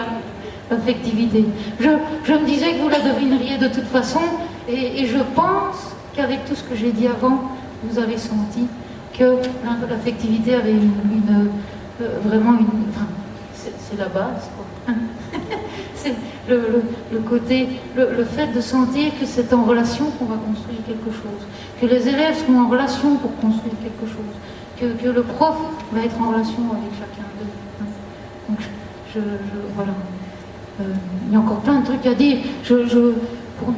affectivité. Je me disais que vous la devineriez de toute façon, et je pense qu'avec tout ce que j'ai dit avant, vous avez senti que l'affectivité avait vraiment une... Enfin, c'est la base, quoi. C'est le côté, le fait de sentir que c'est en relation qu'on va construire quelque chose, que les élèves sont en relation pour construire quelque chose, que le prof va être en relation avec chacun d'eux. Donc, voilà. Il y a encore plein de trucs à dire.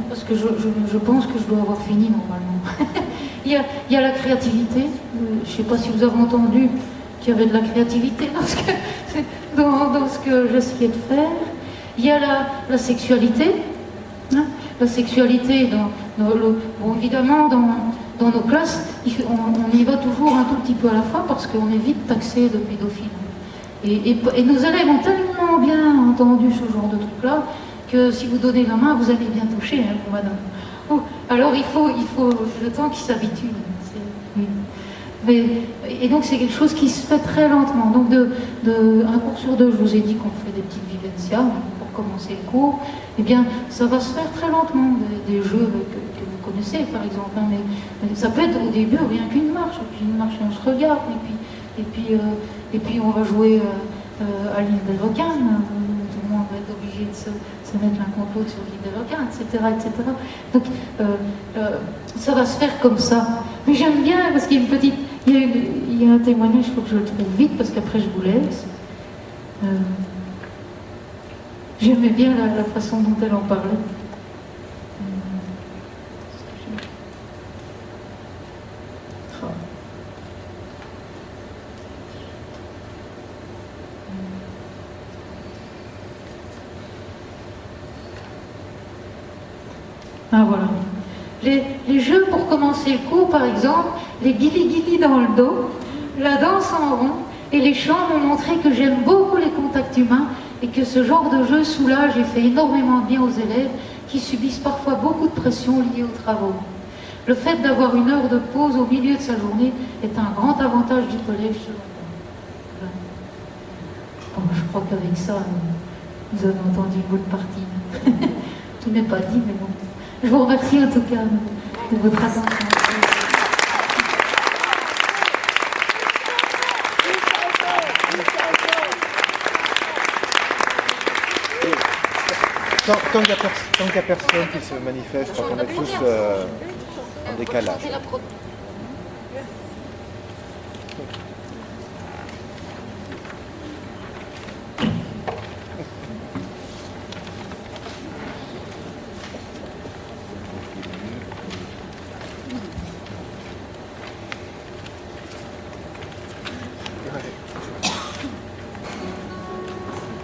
Parce que je pense que je dois avoir fini normalement. il y a la créativité. Je ne sais pas si vous avez entendu qu'il y avait de la créativité dans ce que j'essayais de faire. Il y a la sexualité. La sexualité, bon, évidemment, dans nos classes, on y va toujours un tout petit peu à la fois parce qu'on est vite taxé de pédophile. Et nos élèves ont tellement bien entendu ce genre de truc-là que si vous donnez la main, vous allez bien toucher, pour madame. Alors il faut le temps qui s'habitue. Et donc c'est quelque chose qui se fait très lentement. Donc un cours sur deux, je vous ai dit qu'on fait des petites vivencias pour commencer le cours. Eh bien, ça va se faire très lentement. Des jeux que vous connaissez, par exemple. Mais ça peut être au début rien qu'une marche. Et puis une marche, on se regarde. Et puis on va jouer à l'île des requins. Tout le monde va être obligé de se mettre l'un contre l'autre sur l'île des requins, etc., etc. Donc ça va se faire comme ça. Mais j'aime bien parce qu'il y a une petite... Il y a un témoignage, il faut que je le trouve vite parce qu'après je vous laisse. J'aimais bien la façon dont elle en parlait. Ah voilà. Les jeux pour commencer le cours, par exemple, les guili-guili dans le dos, la danse en rond et les chants m'ont montré que j'aime beaucoup les contacts humains et que ce genre de jeu soulage et fait énormément de bien aux élèves qui subissent parfois beaucoup de pression liée aux travaux. Le fait d'avoir une heure de pause au milieu de sa journée est un grand avantage du collège selon moi. Bon, je crois qu'avec ça, vous avez entendu une bonne partie. Tout n'est pas dit, mais bon. Je vous remercie en tout cas de votre attention. Tant qu'il n'y a personne qui se manifeste, je crois qu'on est tous en décalage.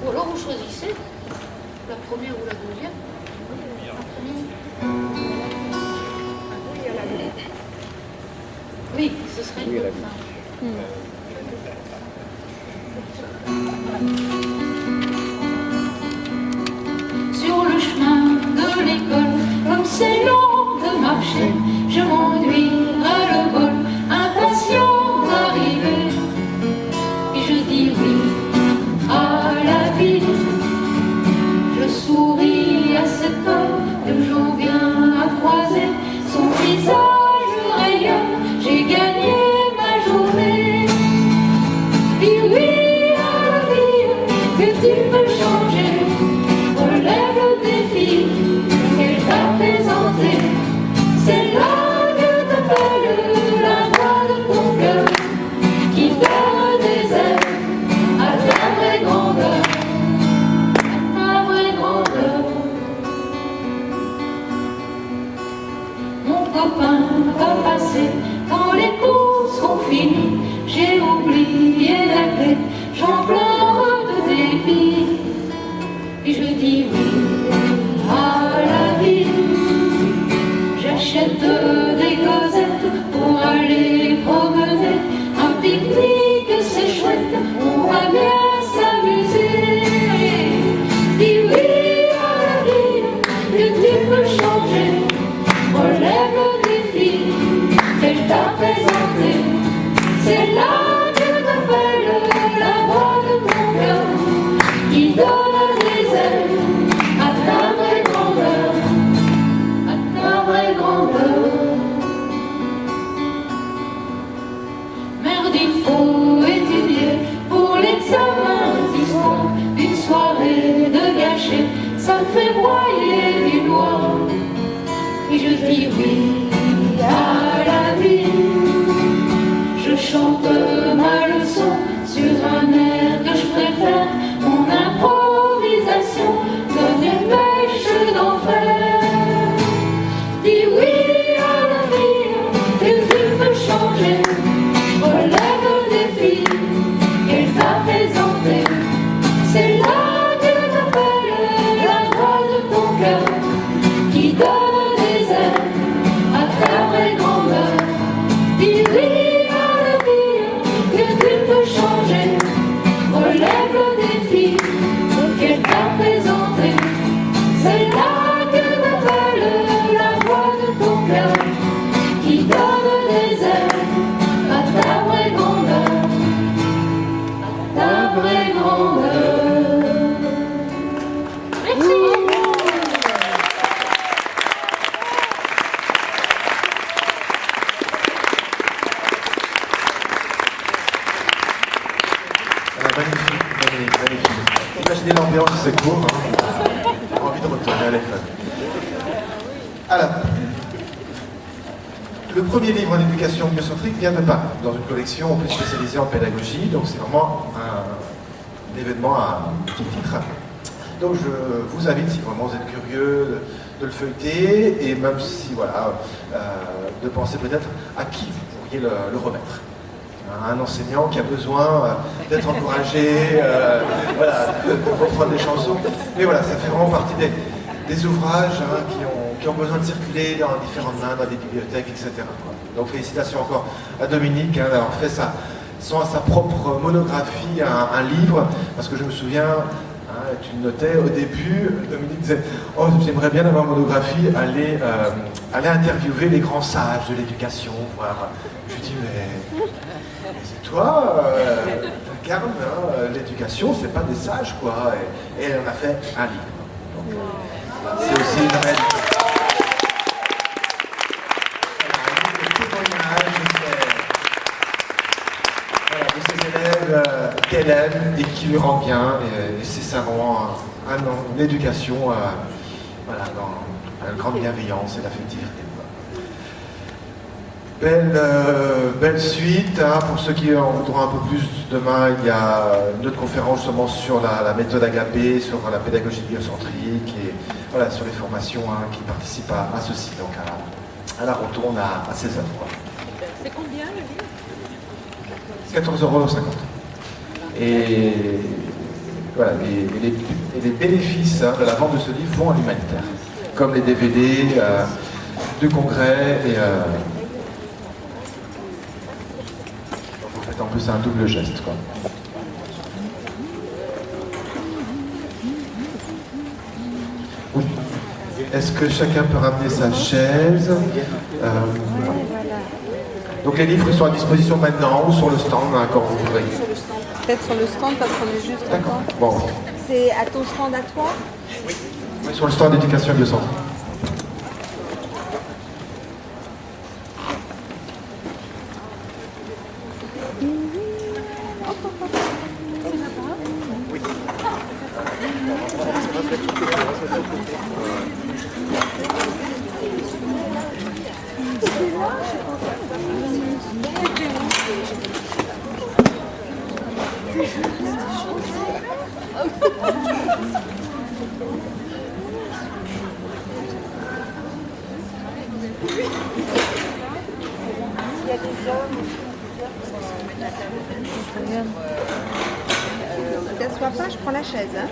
Ou alors vous choisissez la première ou la deuxième. Oui, ce serait une bonne fin. Sur le chemin de l'école, comme c'est long de marcher, je m'ennuie à le bol, impatient d'arriver. Et je dis oui à la vie. Je souris à cet homme que j'en viens à croiser. Son visage rayonne, j'ai gagné ma journée. monde. Merci. Magnifique. Imaginez l'ambiance de ces cours. J'ai envie de retourner à l'école. Alors, le premier livre en éducation biocentrique vient de Paris, dans une collection en plus spécialisée en pédagogie. Donc c'est vraiment un événement à petit titre. Donc je vous invite, si vraiment vous êtes curieux, de le feuilleter et même si, voilà, de penser peut-être à qui vous pourriez le remettre. Un enseignant qui a besoin d'être encouragé, voilà, de reprendre des chansons. Mais voilà, ça fait vraiment partie des ouvrages qui ont besoin de circuler dans différentes mains, dans des bibliothèques, etc. Donc félicitations encore à Dominique d'avoir fait sa propre monographie, un livre, parce que je me souviens, tu notais au début, Dominique disait « Oh, j'aimerais bien avoir une monographie, aller interviewer les grands sages de l'éducation, voir. » Je lui dis « Mais c'est toi, t'incarnes l'éducation, c'est pas des sages, quoi. » Et elle en a fait un livre. Donc, c'est aussi une réalité. De ses élèves qu'elle aime et qui lui rend bien, et c'est ça vraiment une éducation voilà, dans la grande bienveillance et l'affectivité. Belle suite, pour ceux qui en voudront un peu plus, demain il y a une autre conférence justement sur la méthode Agapé, sur la pédagogie biocentrique et voilà, sur les formations qui participent à ceci, donc à la retourne à 16h. C'est combien le livre ? 14,50 €. Et, voilà, et les bénéfices de la vente de ce livre vont à l'humanitaire, comme les DVD du congrès. Et vous faites en plus un double geste, quoi. Oui. Est-ce que chacun peut ramener sa chaise? Donc les livres sont à disposition maintenant ou sur le stand quand vous voudrez. Peut-être sur le stand parce qu'on est juste D'accord. Bon. C'est à ton stand à toi? Oui, sur le stand d'éducation et biocentrique. Il y a des hommes. Ne t'assois pas, je prends la chaise. Hein.